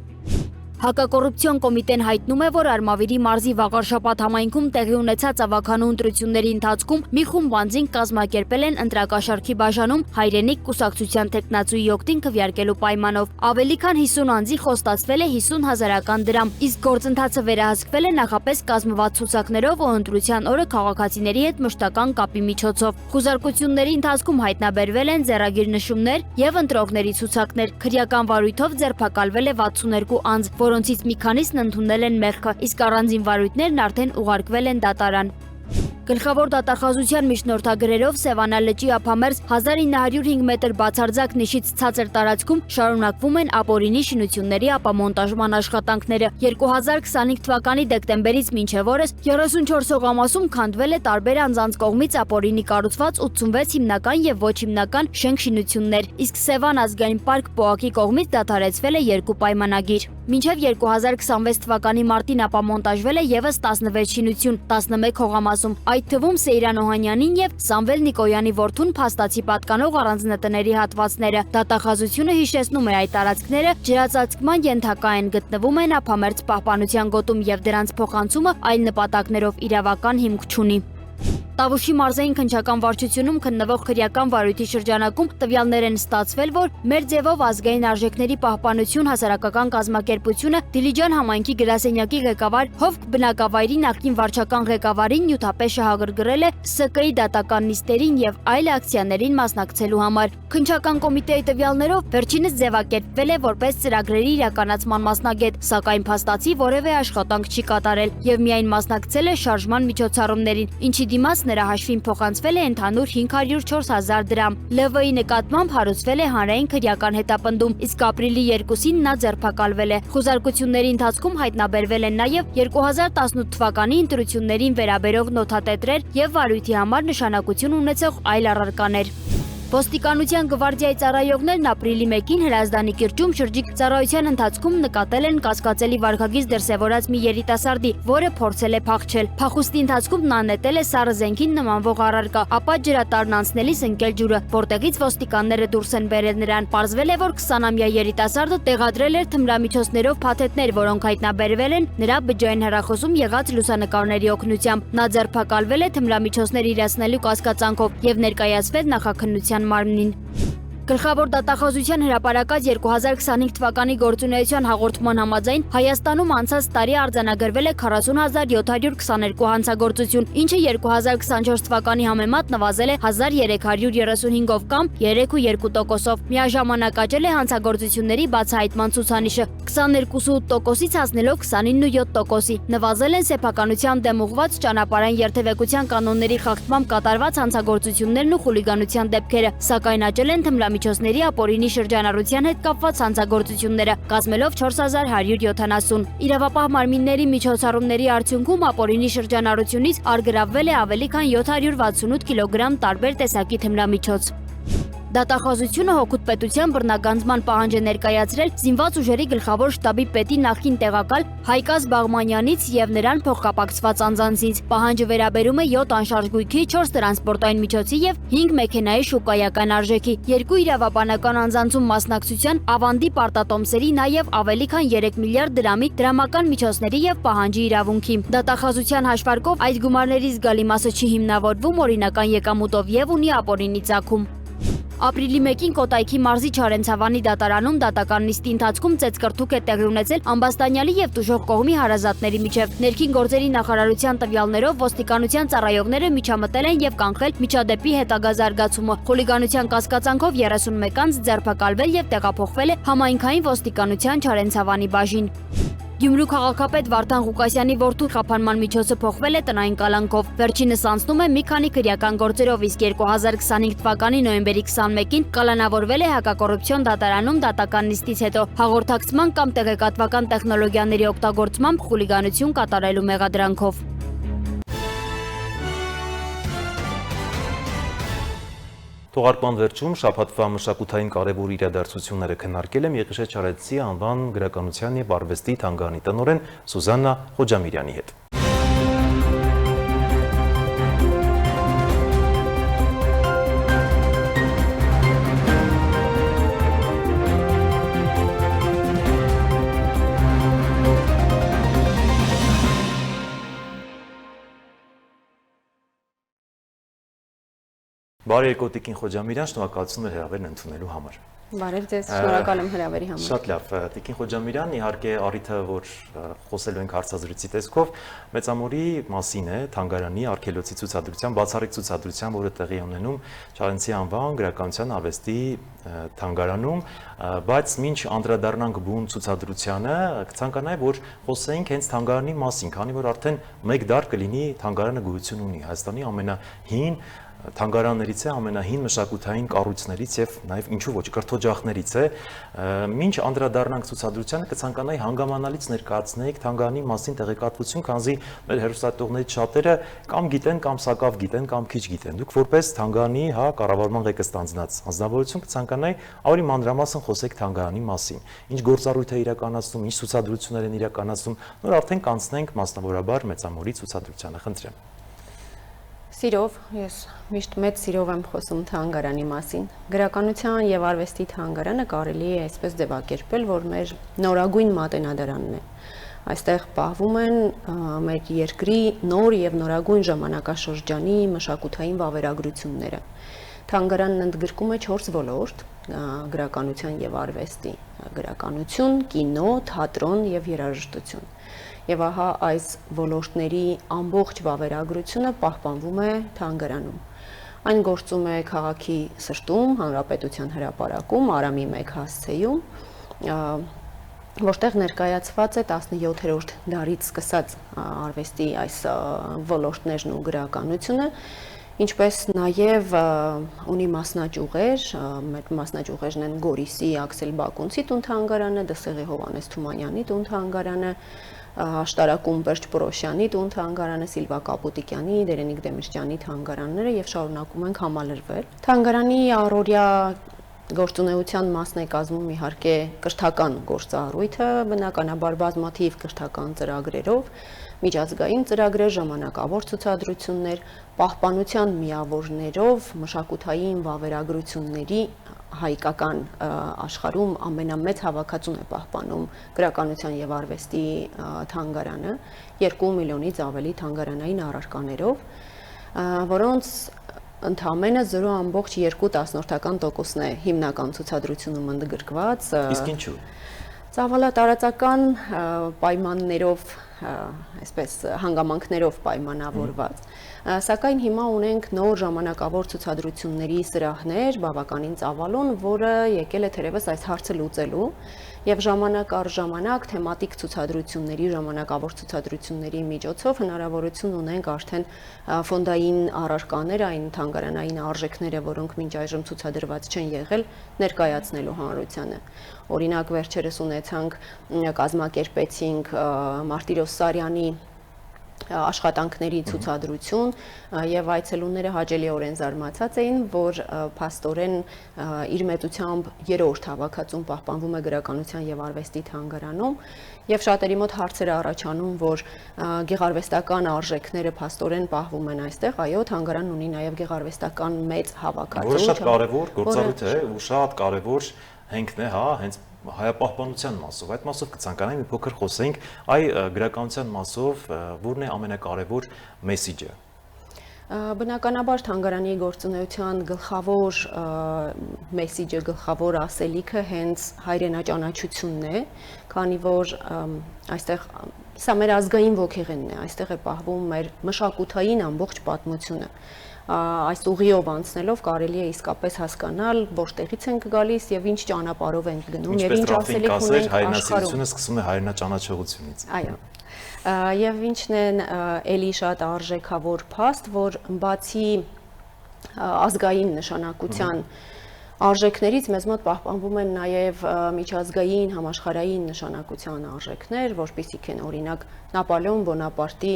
Հակակոռուպցիոն կոմիտեն հայտնում է, որ Արմավիրի մարզի Վաղարշապատ համայնքում տեղի ունեցած ավականու ընտրությունների ընթացքում մի խումբ անձինք կազմակերպել են ընտրակաշառքի բաժանում հայրենիք կուսակցության թեկնածուի օգտին քվեարկելու պայմանով։ Ավելի քան 50 անձի խոստացվել է 50,000 դրամ, իսկ գործընթացը վերահսկվել է նախապես կազմված ցուցակներով ու ընտրության օրը քաղաքացիների հետ մշտական կապի միջոցով։ Խուզարկությունների ընթացքում հայտնաբերվել են ձեռագիր նշումներ եւ ընտրողների ցուցակներ։ Քրեական վարույթով ձերբակալվել է 62 անձ, որոնցից մի քանիսն ընդունել են մեղքը, իսկ առանձին վարույթներն արդեն ուղարկվել են դատարան։ Գլխավոր դատախազության միջնորդագրերով Սևանա լճի ափամերձ 1905 մետր բացարձակ նիշից ցածր տարածքում շարունակվում են ապօրինի շինությունների ապամոնտաժման աշխատանքները։ 2025 թվականի դեկտեմբերից մինչև օրս 34 հողամասում քանդվել է տարբեր անձանց կողմից ապօրինի կառուցված 86 հիմնական եւ ոչ հիմնական շենք-շինություններ, իսկ Սևան ազգային պարկ ՊՕԱԿ-ի կողմից դադարեցվել է 2 պայմանագիր։ Մինչև 2026 թվականի մարտին ապամոնտաժվել է եւս 16 շինություն 11 հողամասում, այդ թվում Սեյրան Օհանյանին եւ Սամվել Նիկոյանի որդուն փաստացի պատկանող առանձնատների հատվածները։ Դատախազությունը հիշեցնում է, այդ տարածքները ջրածածկման ենթակա են, գտնվում են ափամերձ պահպանության գոտում եւ դրանց փոխանցումը այլ նպատակներով իրավական հիմք չունի։ Տավուշի մարզային քննչական վարչությունում քննվող քրեական վարույթի շրջանակում տվյալներ են ստացվել, որ մեր ձևով ազգային արժեքների պահպանություն հասարակական կազմակերպությունը Դիլիջան համայնքի գրասենյակի ղեկավար Հովք բնակավայրի նախկին վարչական ղեկավարին նյութապես շահագրգռել է ՍԿ-ի դատական նիստերին եւ այլ ակցիաներին մասնակցելու համար։ Քննչական կոմիտեի տվյալներով վերջինս ձևակերպվել է որպես ծրագրերի իրականացման մասնագետ, սակայն փաստացի որևէ աշխատանք չի կատարել եւ միայն մասնակցել է շարժման միջոցառումներին, ինչի դիմաց նրա հաշվին փոխանցվել է ընդհանուր 504,000 դրամ։ ԼՎ-ի նկատմամբ հարուցվել է հանրային քրեական հետապնդում, իսկ ապրիլի 2-ին նա ձերբակալվել է։ Խուզարկությունների ընթացքում հայտնաբերվել են նաև 2018 թվականի ընտրություններին վերաբերող նոթատետրեր եւ վարույթի համար նշանակություն ունեցող այլ առարկաներ։ Ոստիկանության գվարդիայի ծառայողներն ապրիլի 1-ին Հրազդանի կիրճում շրջիկ ծառայության ընթացքում նկատել են կասկածելի վարքագիծ դրսևորած մի երիտասարդի, որը փորձել է փախչել։ Փախուստի ընթացքում նա նետել է սառը զենքին նմանվող առարկա, ապա ջրատարն անցնելիս ընկել ջուրը, որտեղից ոստիկանները դուրս են բերել նրան։ Պարզվել է, որ 20-ամյա երիտասարդը տեղադրել էր թմրամիջոցներով փաթեթներ, որոնք հայտնաբերվել են նրա բջջային հեռախոսում եղած լուսանկարների օգնությամբ։ Նա ձերբակալվել է թմրամիջոցներ իրացնելու կասկածանքով եւ ներկայացվել նախաքննության մարմնին։ Գլխավոր դատախազության հրապարակած 2025 թվականի գործունեության հաղորդման համաձայն Հայաստանում անցած տարի արձանագրվել է 40,722 հանցագործություն, ինչը 2024 թվականի համեմատ նվազել է 1335-ով կամ 3,2%-ով։ Միաժամանակ աճել է հանցագործությունների բացահայտման ցուցանիշը 22,8%-ից հասնելով 29,7%-ի։ Նվազել են սեփականության դեմ ուղղված ճանապարհային երթևեկության կանոնների խախտմամբ կատարված հանցագործություններն ու խուլիգանության դեպքերը, սակայն աճել են թմրամիջոցների ապօրինի շրջանառության հետ կապված հանցագործությունները, կազմելով 4170։ Իրավապահ մարմինների միջոցառումների արդյունքում ապօրինի շրջանառությունից առգրավվել է ավելի քան 768 կիլոգրամ տարբեր տեսակի թմրամիջոց։ Դատախազությունը հօգուտ պետության բռնագանձման պահանջ է ներկայացրել զինված ուժերի գլխավոր շտաբի պետի նախկին տեղակալ Հայկազ Բաղմանյանից եւ նրան փոխկապակցված անձանցից։ Պահանջը վերաբերում է 7 անշարժ գույքի, 4 տրանսպորտային միջոցի եւ 5 մեքենայի շուկայական արժեքի, 2 իրավաբանական անձանցում մասնակցության, ավանդի պարտատոմսերի, նաեւ ավելի քան 3 միլիարդ դրամի դրամական միջոցների եւ պահանջի իրավունքի։ Դատախազության հաշվարկով այդ գումարների զգալի մասը չի հիմնավորվում օրինական եկամուտով եւ ունի ապօրինի ծագում։ Ապրիլի 1-ին Կոտայքի մարզի Չարենցավանի դատարանում դատական նիստի ընթացքում ծեծկռթուկ է տեղի ունեցել Ամբաստանյալի եւ տուժող կողմի հարազատների միջև։ Ներքին գործերի նախարարության տվյալներով ոստիկանության ծառայողները միջամտել են եւ կանխել միջադեպի հետագա զարգացումը։ Խուլիգանության կասկածանքով 31 անձ ձերբակալվել եւ տեղափոխվել է համայնքային ոստիկանության Չարենցավանի բաժին։ Գյումրու քաղաքապետ Վարդան Ղուկասյանի որդու խափանման միջոցը փոխվել է տնային կալանքով։ Վերջինս անցնում է մի քանի քրեական գործերով, իսկ 2025 թվականի նոյեմբերի 21-ին կալանավորվել է հակակոռուպցիոն դատարանում դատական նիստից հետո հաղորդակցման կամ տեղեկատվական տեխնոլոգիաների օգտագործմամբ խուլիգանություն կատարելու մեղադրանքով։ Թողարկման վերջում շաբաթվա մշակութային կարևոր իրադարձությունները քննարկել եմ Եղիշե Չարենցի անվան գրականության և արվեստի թանգարանի տնօրեն Սուզաննա Խոջամիրյանի հետ։ Բարի եկօ Տիկին Խոջամիրյան, շնորհակալություն հրավերն ընդունելու համար։ Բարև ձեզ, շնորհակալ եմ հրավերի համար։ Շատ լավ, Տիկին Խոջամիրյան, իհարկե առիթը, որ խոսելու ենք հարցազրույցի տեսքով, Մեծամորի մասին է, թանգարանի արգելոցի ցուցադրության, բացառիկ ցուցադրության, որը տեղի ունենում Չարենցի անվան գրականության արվեստի թանգարանում, բայց մինչ անդրադառնանք բուն ցուցադրությանը, կցանկանայի, որ խոսեինք հենց թանգարանի մասին, քանի որ արդեն 1 դար կլինի թանգարանը գոյություն ունի, Հայաստանի ամենահին թանգարաններից է, ամենահին մշակութային կառույցներից եւ նաեւ ինչու ոչ կրթօջախներից է։ Մինչ անդրադառնանք ցուցադրությանը, կցանկանայի հանգամանալից ներկայացնեիք թանգարանի մասին տեղեկատվություն, քանզի մեր հեռուստատողներից շատերը կամ գիտեն, կամ սակավ գիտեն, կամ քիչ գիտեն։ Դուք որպես թանգարանի, կառավարման ղեկստանձնած անձնավորություն կցանկանայի ավելի մանրամասն խոսեք թանգարանի մասին։ Ինչ գործառույթ է իրականացնում, ինչ ցուցադրություններ են իրականացնում, նոր արդեն կանցնենք մասնավորաբար Մեծամորի ցուցադրությանը, խնդրեմ։ Սիրով, ես միշտ մեծ սիրով եմ խոսում թանգարանի մասին։ Գրականության եւ արվեստի թանգարանը կարելի է այսպես ձևակերպել, որ մեր նորագույն մատենադարանն է։ Այստեղ պահվում են մեր երկրի նոր եւ նորագույն ժամանակաշրջանի մշակութային վավերագրությունները։ Թանգարանն ընդգրկում է 4 ոլորտ՝ գրականության եւ արվեստի, գրականություն, կինո, թատրոն եւ երաժշտություն։ Եվ ահա այս ոլորտների ամբողջ վավերագրությունը պահպանվում է թանգարանում։ Այն գործում է քաղաքի սրտում, հանրապետության հրապարակում, Արամի 1 հասցեում, որտեղ ներկայացված է 17-րդ դարից սկսած արվեստի այս ոլորտներն ու գրականությունը, ինչպես նաև ունի մասնաճյուղեր, մեր մասնաճյուղերն են Գորիսի Աքսել Բակունցի տուն-թանգարանը, Դսեղի Հովհաննես Թումանյանի տուն-թանգարանը, Աշտարակում Պերճ Պրոշյանի տուն-թանգարանը, Սիլվա Կապուտիկյանի, Դերենիկ Դեմիրճյանի թանգարանները եւ շարունակում ենք համալրվել։ Թանգարանի առօրյա գործունեության մասն է կազմում իհարկե կրթական գործառույթը, բնականաբար բազմաթիվ կրթական ծրագրերով, միջազգային ծրագրեր, ժամանակավոր ցուցադրություններ, պահպանության միավորներով, մշակութային վավերագրությունների հայկական աշխարհում ամենամեծ հավաքածուն է պահպանում գրականության եւ արվեստի թանգարանը 2 միլիոնից ավելի թանգարանային առարկաներով, որոնց ընդամենը 0.2% է հիմնական ցուցադրությունում ընդգրկված։ Իսկ ինչու՞։ Ծավալատարածական պայմաններով, այսպես հանգամանքներով պայմանավորված, սակայն հիմա ունենք նոր ժամանակավոր ցուցադրությունների սրահներ, բավականին ծավալուն, որը եկել է թերևս այս հարցը լուծելու եւ ժամանակ առ ժամանակ թեմատիկ ցուցադրությունների, ժամանակավոր ցուցադրությունների միջոցով հնարավորություն ունենք արդեն ֆոնդային առարկաներ, այն թանգարանային արժեքները, որոնք մինչ այժմ ցուցադրված չեն եղել, ներկայացնելու հանրությանը։ Օրինակ վերջերս ունեցանք կազմակերպեցինք Մարտիրոս Սարյանի աշխատանքների ցուցադրություն եւ այցելուները հաճելիորեն զարմացած էին, որ փաստորեն իր մեծությամբ 3-րդ հավաքածուն պահպանվում է գրականության եւ արվեստի թանգարանում եւ շատերի մոտ հարցեր առաջանում, որ գեղարվեստական արժեքները փաստորեն պահվում են այստեղ, այո, թանգարանն ունի նաեւ գեղարվեստական մեծ հավաքածու, որը շատ կարեւոր գործառույթ է ու շատ կարեւոր հենքն է, հենց հայապահպանության մասով, այդ մասով կցանկանայի մի փոքր խոսենք, այ գրականության մասով որն է ամենակարևոր մեսիջը։ Բնականաբար թանգարանի գործունեության գլխավոր մեսիջը, գլխավոր ասելիքը հենց հայրենաճանաչությունն է, քանի որ այստեղ սա մեր ազգային ոգեղենն է, այստեղ է պահվում մեր մշակութային ամբողջ պատմությունը։ Այս ուղիով անցնելով կարելի է իսկապես հասկանալ որտեղից ենք գալիս եւ ինչ ճանապարհով ենք գնում եւ ինչ ասելիք ունենք աշխարհում։ Հայրենասիրությունը սկսում է հայրենաճանաչողությունից։ Այո։ Եվ ինչն է էլի շատ արժեքավոր փաստ, որ բացի ազգային նշանակության արժեքներից մեզ մոտ պահպանվում են նաև միջազգային համաշխարհային նշանակության արժեքներ, որպիսիք են օրինակ Նապոլեոն Բոնապարտի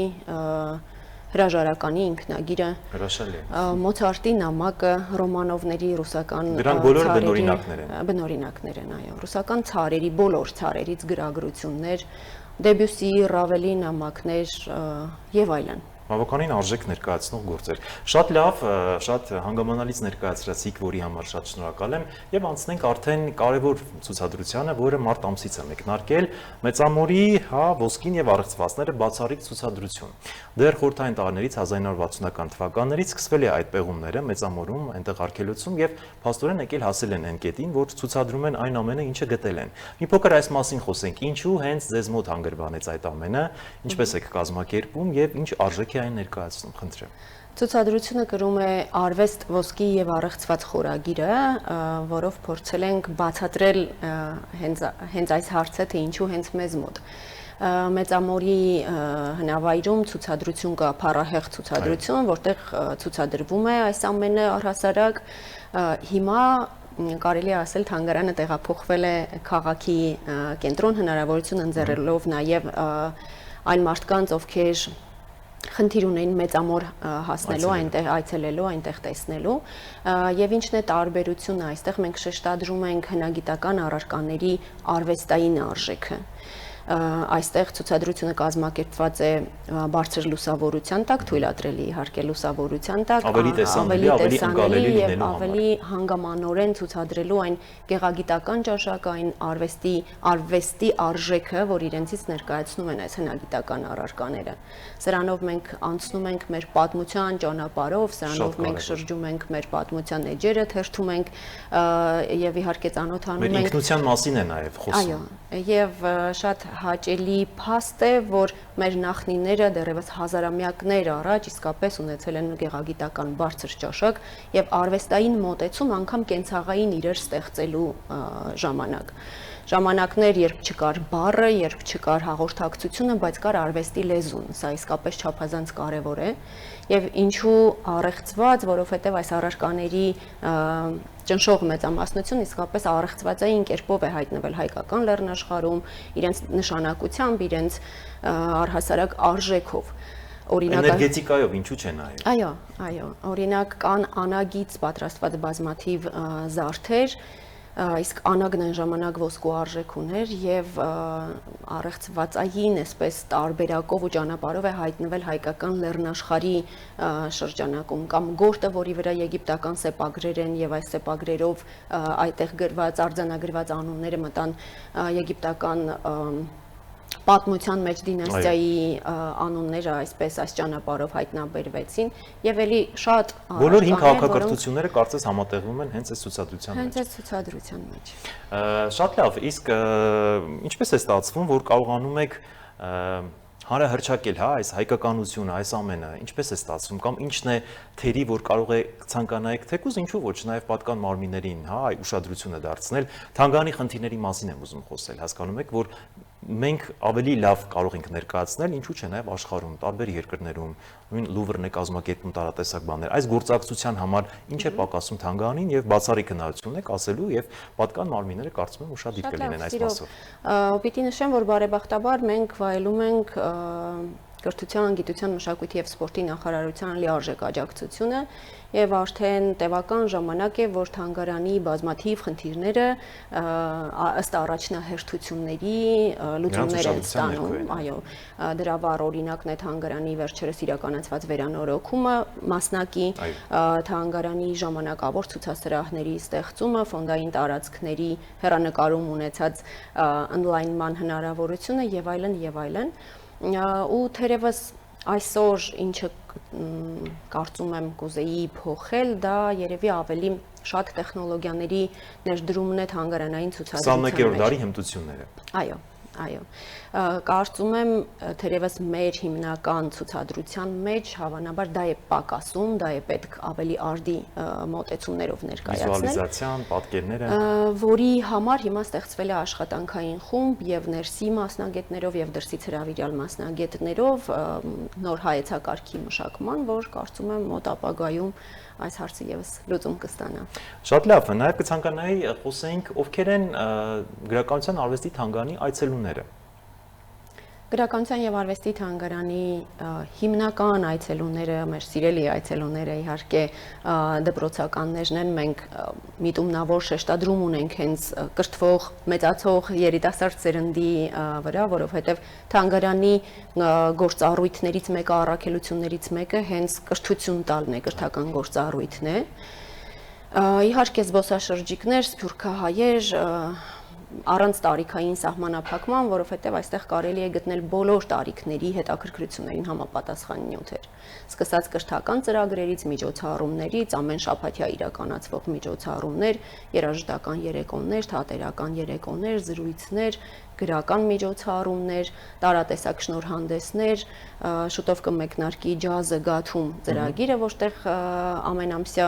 հրաժարականի ինքնագիրը, Մոցարտի նամակը, Ռոմանովների ռուսական դրանք բոլորը բնօրինակներ են, այո, ռուսական ցարերի բոլոր ցարերից գրագրություններ, Դեբյուսի, Ռավելի նամակներ եւ այլն։ Բավականին արժեք ներկայացնող գործեր։ Շատ լավ, շատ հանգամանալից ներկայացրեցիք, որի համար շատ շնորհակալ եմ, եւ անցնենք արդեն կարևոր ցուցադրությանը, որը մարտ ամսից է մեկնարկել, Մեծամորի, ոսկին եւ առեղծվածները բացառիկ ցուցադրություն։ Դեռ խորհրդային տարիներից 1960-ական թվականներից սկսվել է այդ պեղումները Մեծամորում, այնտեղ արգելոցում եւ փաստորեն եկել հասել են այն կետին, որ ցուցադրում են այն ամենը, ինչը գտել են։ Մի փոքր այս մասին խոսենք, ինչու հենց ձեզ մոտ հանգրվանեց այդ ամենը, ինչպես եք կազմակերպում եւ ինչ արժեք այն ներկայացնում, խնդրեմ։ Ցուցադրությունը կրում է արվեստ ոսկի եւ առեղծված խորագիրը, որով փորձել ենք բացատրել հենց այս հարցը, թե ինչու հենց մեզ մոտ։ Մեծամորի հնավայրում ցուցադրություն կա, փառահեղ ցուցադրություն, որտեղ ցուցադրվում է այս ամենը առհասարակ։ Հիմա կարելի է ասել թանգարանը տեղափոխվել է քաղաքի կենտրոն, հնարավորություն ընձեռելով նաեւ այն մարդկանց, ովքեր խնդիր ունեն Մեծամոր հասնելու, այնտեղ այցելելու, այնտեղ տեսնելու, եւ ինչն է տարբերությունը, այստեղ մենք շեշտադրում ենք հնագիտական առարկաների արվեստային արժեքը։ Այստեղ ցուցադրությունը կազմակերպված է բարձր լուսավորության տակ, թույլատրելի իհարկե լուսավորության տակ, ավելի տեսանելի եւ ավելի հանգամանորեն ցուցադրելու այն գեղագիտական ճաշակը, այն արվեստի արժեքը, որ իրենցից ներկայացնում են այս հնագիտական առարկաները։ Սրանով մենք անցնում ենք մեր պատմության ճանապարհով, սրանով մենք շրջում ենք մեր պատմության էջերը, թերթում ենք եւ իհարկե ծանոթանում ենք։ Մեր ինքնության մասին է նաեւ խոսում։ Այո, եւ շատ հաճելի փաստ է, որ մեր նախնիները դեռևս հազարամյակներ առաջ իսկապես ունեցել են գեղագիտական բարձր ճաշակ եւ արվեստային մոտեցում անգամ կենցաղային իրեր ստեղծելու ժամանակ։ Ժամանակներ, երբ չկար բառը, երբ չկար հաղորդակցությունը, բայց կար արվեստի լեզուն, սա իսկապես չափազանց կարևոր է, եւ ինչու առեղծված, որովհետեւ այս առարկաների ճնշող մեծամասնություն իսկապես առեղծվածային կերպով է հայտնվել հայկական լեռնաշխարհում, իրենց նշանակությամբ, իրենց առհասարակ արժեքով։ Էներգետիկայով ինչու՞ չէ նաեւ։ Այո, օրինակ կան անագից պատրաստված բազմաթիվ զարդեր, իսկ անագն այն ժամանակ ոսկու արժեք ուներ եւ առեղծվածային այսպես տարբերակով ու ճանապարհով է հայտնվել հայկական լեռնաշխարհի շրջանակում կամ գորտը, որի վրա եգիպտական սեպագրեր են եւ այս սեպագրերով այդտեղ գրված արձանագրված անունները մտան եգիպտական պատմության մեջ դինաստիայի անունները այսպես այս ճանապարհով հայտնաբերվեցին եւ էլի շատ բոլոր հին քաղաքակրթությունները կարծես համատեղվում են հենց այս ցուցադրության մեջ։ Հենց այս ցուցադրության մեջ։ Շատ լավ, իսկ ինչպես է ստացվում, որ կարողանում եք հանրահրճակել, այս հայկականությունը, այս ամենը, ինչպես է ստացվում կամ ինչն է թերի, որ կարող է ցանկանայիք թեկուզ ինչու ոչ նաև պատկան մարմիններին, այ ուշադրությունը դարձնել, թանգարանի խնդիրների մասին եմ ուզում խոսել, հասկանում եք, որ մենք ավելի լավ կարող ենք ներկայացնել, ինչու՞ չէ նաև աշխարհում, տարբեր երկրներում, նույն Լուվրն է կազմակերպում տարատեսակ բաներ։ Այս գործակցության համար ինչ է պակասում թանգարանին եւ բացառիկ հնարավորություն եք ասելու եւ պատկան մարմինները կարծում եմ ուշադիր կլինեն այս մասով։ Պիտի նշեմ, որ բարեբախտաբար մենք վայելում ենք Կրթության, գիտության, մշակույթի եւ սպորտի նախարարության լիարժեք աջակցությունը եւ արդեն տևական ժամանակ է, որ թանգարանի բազմաթիվ խնդիրները ըստ առաջնահերթությունների լուծումներ են ստանում, այո, դրա վառ օրինակն է թանգարանի վերջերս իրականացված վերանորոգումը, մասնակի թանգարանի ժամանակավոր ցուցասրահների ստեղծումը, ֆոնդային տարածքների հեռանկարում ունեցած ընդլայնման հնարավորությունը եւ այլն եւ այլն։ Ու թերևս Այսօր ինչը կարծում եմ կուզեի փոխել, դա երևի ավելի շատ տեխնոլոգիաների ներդրումն է թանգարանային ցուցադրության մեջ։ 21-րդ դարի հմտությունները։ Այո, կարծում եմ թերևս մեր հիմնական ցուցադրության մեջ հավանաբար դա է պակասում, դա է պետք ավելի արդի մոտեցումներով ներկայացնել։ Վիզուալիզացիան, պատկերները, որի համար հիմա ստեղծվել է աշխատանքային խումբ եւ ներսի մասնագետներով եւ դրսից հրավիրյալ մասնագետներով նոր հայեցակարգի մշակման, որ կարծում եմ մոտ ապագայում այս հարցը եւս լուծում կստանա։ Շատ լավ, նաև կցանկանայի խոսենք ովքեր են գրականության արվեստի թանգարանի այցելուները։ Գրականության եւ արվեստի թանգարանի հիմնական այցելուները, մեր սիրելի այցելուները իհարկե դպրոցականներն են, մենք միտումնավոր շեշտադրում ունենք հենց կրթվող, մեծացող երիտասարդ սերնդի վրա, որովհետեւ թանգարանի գործառույթներից մեկը, առաքելություններից մեկը հենց կրթություն տալն է, կրթական գործառույթն է։ Իհարկե զբոսաշրջիկներ, սփյուռքահայեր առանց տարիքային սահմանափակման, որովհետև այստեղ կարելի է գտնել բոլոր տարիքների հետաքրքրություններին համապատասխան նյութեր։ Սկսած կրթական ծրագրերից, միջոցառումներից, ամեն շաբաթյա իրականացվող միջոցառումներ, երաժշտական երեկոներ, թատերական երեկոներ, զրույցներ, գրական միջոցառումներ, տարատեսակ շնորհանդեսներ, շուտով կմեկնարկի ջազը գաթում ծրագիրը, որտեղ ամենամսյա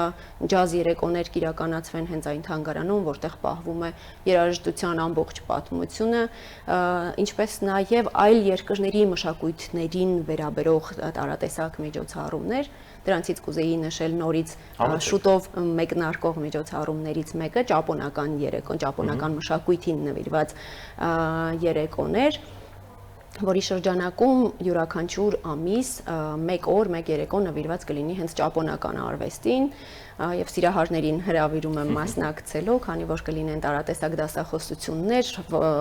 ջազ երեկոներ կիրականացվեն հենց այն թանգարանում, որտեղ պահվում է երաժշտության ամբողջ պատմությունը, ինչպես նաև այլ երկրների մշակույթներին վերաբերող տարատեսակ միջոցառումներ, դրանցից կուզեի նշել նորից շուտով մեկնարկող միջոցառումներից մեկը ճապոնական երեկոն, ճապոնական մշակույթին նվիրված երեկոներ, որի շրջանակում յուրաքանչյուր ամիս մեկ օր, մեկ երեկո նվիրված կլինի հենց ճապոնական արվեստին եւ սիրահարներին հրավիրում եմ մասնակցելու, քանի որ կլինեն տարատեսակ դասախոսություններ,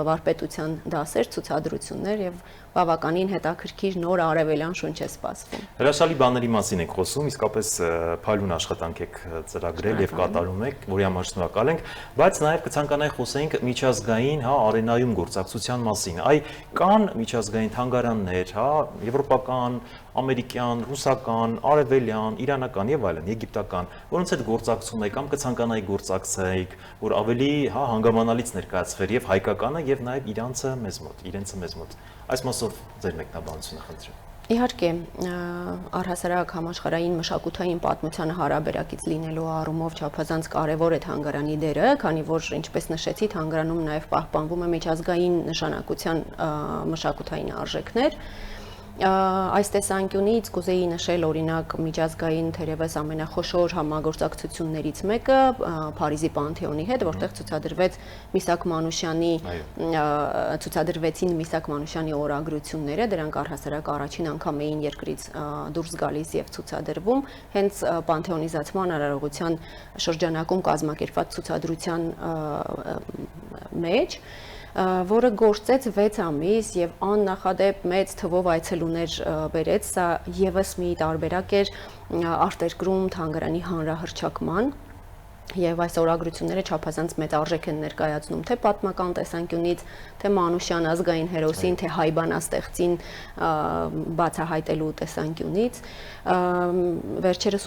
վարպետության դասեր, ցուցադրություններ եւ բավականին հետաքրքիր նոր արևելյան շունչ է սպասվում։ Հրաշալի բաների մասին եք խոսում, իսկապես փայլուն աշխատանք եք ծրագրել եւ կատարում եք, որի համար շնորհակալ ենք, բայց նաեւ կցանկանայի խոսենք միջազգային, արենայում գործակցության մասին։ Կան միջազգային թանգարաններ, եվրոպական, ամերիկյան, ռուսական, արևելյան, իրանական եւ այլն, եգիպտական, որոնց հետ գործակցում եք կամ կցանկանայի գործակցեիք, որ ավելի հանգամանալից ներկայացվեր եւ հայկականը եւ նաեւ իրենցը մեզ մոտ։ Այս մասով ձեր մեկնաբանությունը խնդրեմ։ Իհարկե, առհասարակ համաշխարհային մշակութային պատմությանը հարաբերակից լինելու առումով չափազանց կարևոր է թանգարանի դերը, քանի որ ինչպես նշեցի, թանգարանում նաև պահպանվում է միջազգային նշանակության մշակութային արժեքներ։ Այս տեսանկյունից կուզեի նշել օրինակ միջազգային թերևս ամենախոշոր համագործակցություններից մեկը Փարիզի Պանթեոնի հետ, որտեղ ցուցադրվեցին Միսակ Մանուշյանի օրագրությունները, դրանք առհասարակ առաջին անգամ էին երկրից դուրս գալիս եւ ցուցադրվում, հենց պանթեոնիզացման արարողության շրջանակում կազմակերպված ցուցադրության մեջ, որը գործեց 6 ամիս եւ աննախադեպ մեծ թվով այցելուներ բերեց, սա եւս մի տարբերակ էր արտերկրում թանգարանի հանրահռչակման եւ այս օրագրությունները չափազանց մեծ արժեք են ներկայացնում թե պատմական տեսանկյունից, թե Մանուշյան ազգային հերոսին, թե հայ բանաստեղծին բացահայտելու տեսանկյունից։ Վերջերս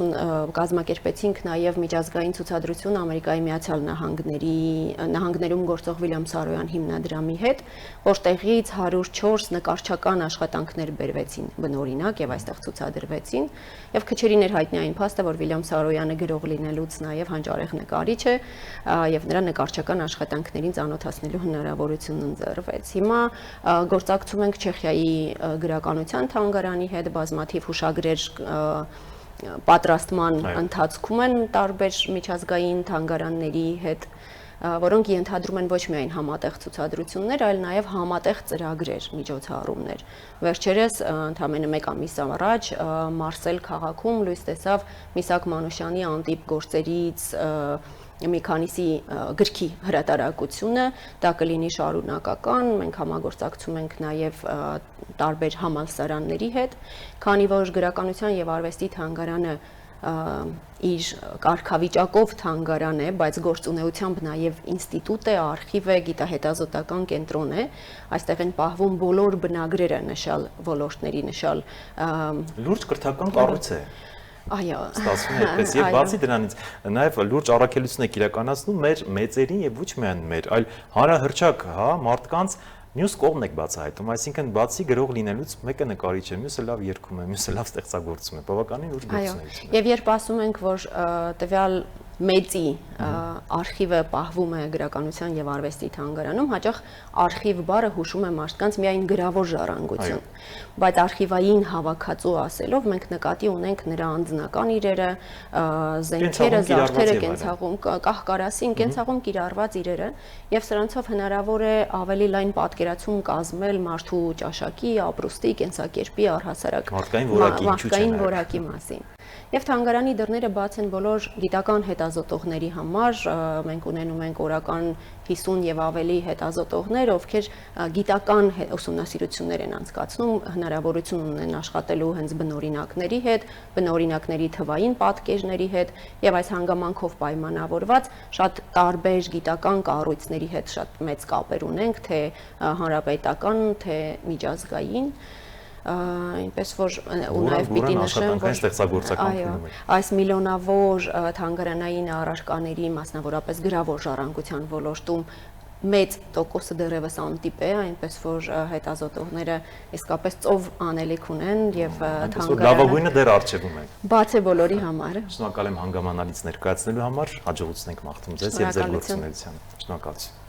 կազմակերպեցինք նաեւ միջազգային ցուցադրություն Ամերիկայի Միացյալ Նահանգներում գործող Վիլյամ Սարոյան հիմնադրամի հետ, որտեղից 104 նկարչական աշխատանքներ բերվեցին բնօրինակ եւ այստեղ ցուցադրվեցին եւ քչերին էր հայտնի այն փաստը, որ Վիլյամ Սարոյանը գրող լինելուց նաեւ հանճարեղ նկարիչ է եւ նրա նկարչական աշխատանքներին ծանոթացնելու հնարավորություն ընձեռվեց։ Հիմա գործակցում ենք Չեխիայի գրականության թանգարանի հետ, բազմաթիվ հուշագրեր պատրաստման ընթացքում են տարբեր միջազգային թանգարանների հետ, որոնք ենթադրում են ոչ միայն համատեղ ցուցադրություններ, այլ նաև համատեղ ծրագրեր, միջոցառումներ։ Վերջերս ընդամենը 1 ամիս առաջ Մարսել քաղաքում լույս տեսավ Միսակ Մանուշյանի անտիպ գործերից մի քանիսի գրքի հրատարակությունը, դա կլինի շարունակական, մենք համագործակցում ենք նաև տարբեր համալսարանների հետ, քանի որ գրականության եւ արվեստի թանգարանը իր կարգավիճակով թանգարան է, բայց գործունեությամբ նաև ինստիտուտ է, արխիվ է, գիտահետազոտական կենտրոն է։ Այստեղ են պահվում բոլոր բնագրերը նշալ ոլորտների, նշալ լուրջ կրթական կառույց է։ Այո, ստացվում է այդպես եւ բացի դրանից նաև լուրջ առաքելություն եք իրականացնում մեր մեծերին եւ ոչ միայն մեր, այլ հանրահրճակ, հա, մարդկանց մյուս կողմն եք բացահայտում, այսինքն բացի գրող լինելուց մեկը նկարիչ է, մյուսը լավ երգում է, մյուսը լավ ստեղծագործում է, բավականին լուրջ գործունեություն է։ Եվ երբ ասում ենք, որ տվյալ մեծի արխիվը պահվում է գրականության եւ արվեստի թանգարանում, հաճախ արխիվ բառը հուշում է մարդկանց միայն գրավոր ժառանգություն, բայց արխիվային հավաքածու ասելով մենք նկատի ունենք նրա անձնական իրերը, զենքերը, զարդերը, կենցաղում, կահկարասին, կենցաղում կիրառված իրերը, եւ սրանցով հնարավոր է ավելի լայն պատկերացում կազմել մարդու ճաշակի, ապրուստի, կենսակերպի առհասարակ մարդկային որակի մասին։ Եվ թանգարանի դռները բաց են բոլոր գիտական հետազոտողների համար, մենք ունենում ենք օրական 50 եւ ավելի հետազոտողներ, ովքեր գիտական ուսումնասիրություններ են անցկացնում, հնարավորություն ունեն աշխատելու հենց բնօրինակների հետ, բնօրինակների թվային պատկերների հետ եւ այս հանգամանքով պայմանավորված շատ տարբեր գիտական կառույցների հետ շատ մեծ կապեր ունենք, թե հանրապետական, թե միջազգային, այնպես որ ու նաև պիտի նշեմ, որ այս միլիոնավոր թանգարանային առարկաների, մասնավորապես գրավոր ժառանգության ոլորտում մեծ տոկոսը դեռևս անտիպ է, այնպես որ հետազոտողները իսկապես ծով անելիք ունեն եւ թանգարանը լավագույնը դեռ արժևում է։ Բաց է բոլորի համար։ Շնորհակալ եմ հանգամանալից ներկայացնելու համար, հաջողություն եք մաղթում ձեզ եւ ձեր գործունեությանը։ Շնորհակալություն։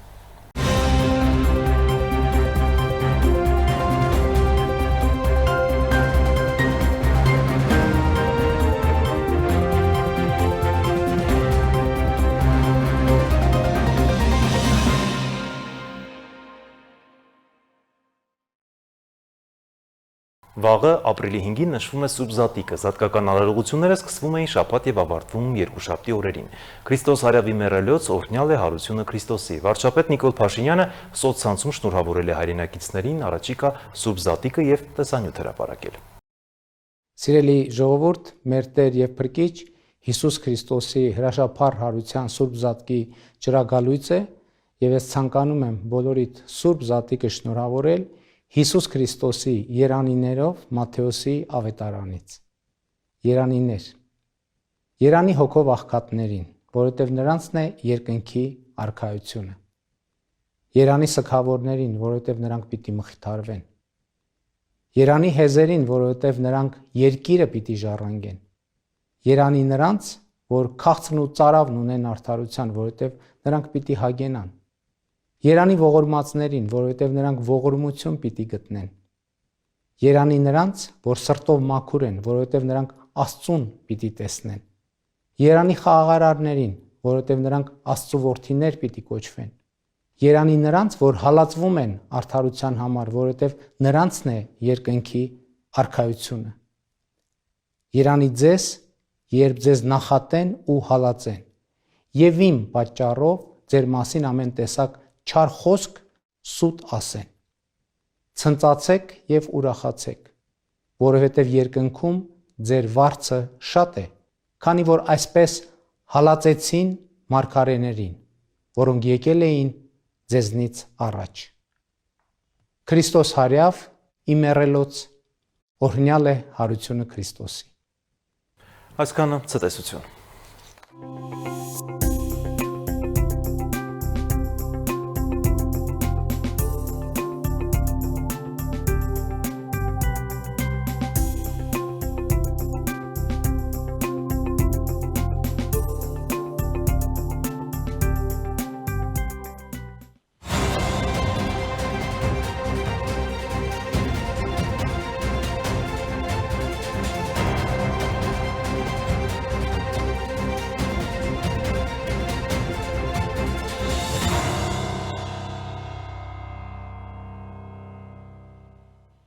Վաղը ապրիլի 5-ին նշվում է Սուրբ Զատիկը, զատկական արարողությունները սկսվում էին շաբաթ եւ ավարտվում երկուշաբթի օրերին։ Քրիստոս հարավի մեռելոց օրհնյալ է հարությունը Քրիստոսի։ Վարչապետ Նիկոլ Փաշինյանը սոցցանցում շնորհավորել է հայրենակիցներին առաջիկա Սուրբ Զատիկը եւ տեսանյութ հրապարակել։ Սիրելի ժողովուրդ, մեր Տեր եւ Փրկիչ Հիսուս Քրիստոսի հրաշափառ հարության Սուրբ Զատկի ճրագալույց է եւ ես ցանկանում եմ բոլորիդ Սուրբ Զատիկը շնորհավորել Հիսուս Քրիստոսի երանիներով Մատթեոսի ավետարանից։ Երանիներ։ Երանի հոգով աղքատներին, որովհետև նրանցն է երկնքի արքայությունը։ Երանի սգավորներին, որովհետև նրանք պիտի մխիթարվեն։ Երանի հեզերին, որովհետև նրանք երկիրը պիտի ժառանգեն։ Երանի նրանց, որ քաղցրն ու ծարավն ունեն արդարության, որովհետև նրանք պիտի հագենան։ Երանի ողորմածներին, որովհետև նրանք ողորմություն պիտի գտնեն։ Երանի նրանց, որ սրտով մաքուր են, որովհետև նրանք Աստծուն պիտի տեսնեն։ Երանի խաղաղարարներին, որովհետև նրանք Աստծու որդիներ պիտի կոչվեն։ Երանի նրանց, որ հալածվում են արդարության համար, որովհետև նրանցն է երկնքի արքայությունը։ Երանի ձեզ, երբ ձեզ նախատեն ու հալածեն, եւ իմ պատճառով ձեր մասին ամեն տեսակ չար խոսք սուտ ասեն։ Ցնծացեք եւ ուրախացեք, որովհետեւ երկնքում ձեր վարձը շատ է, քանի որ այսպես հալածեցին մարգարեներին, որոնք եկել էին ձեզնից առաջ։ Քրիստոս հարյավ իմերելոց օրհնյալ է հարությունը Քրիստոսի։ Այսքանը ցտեսություն։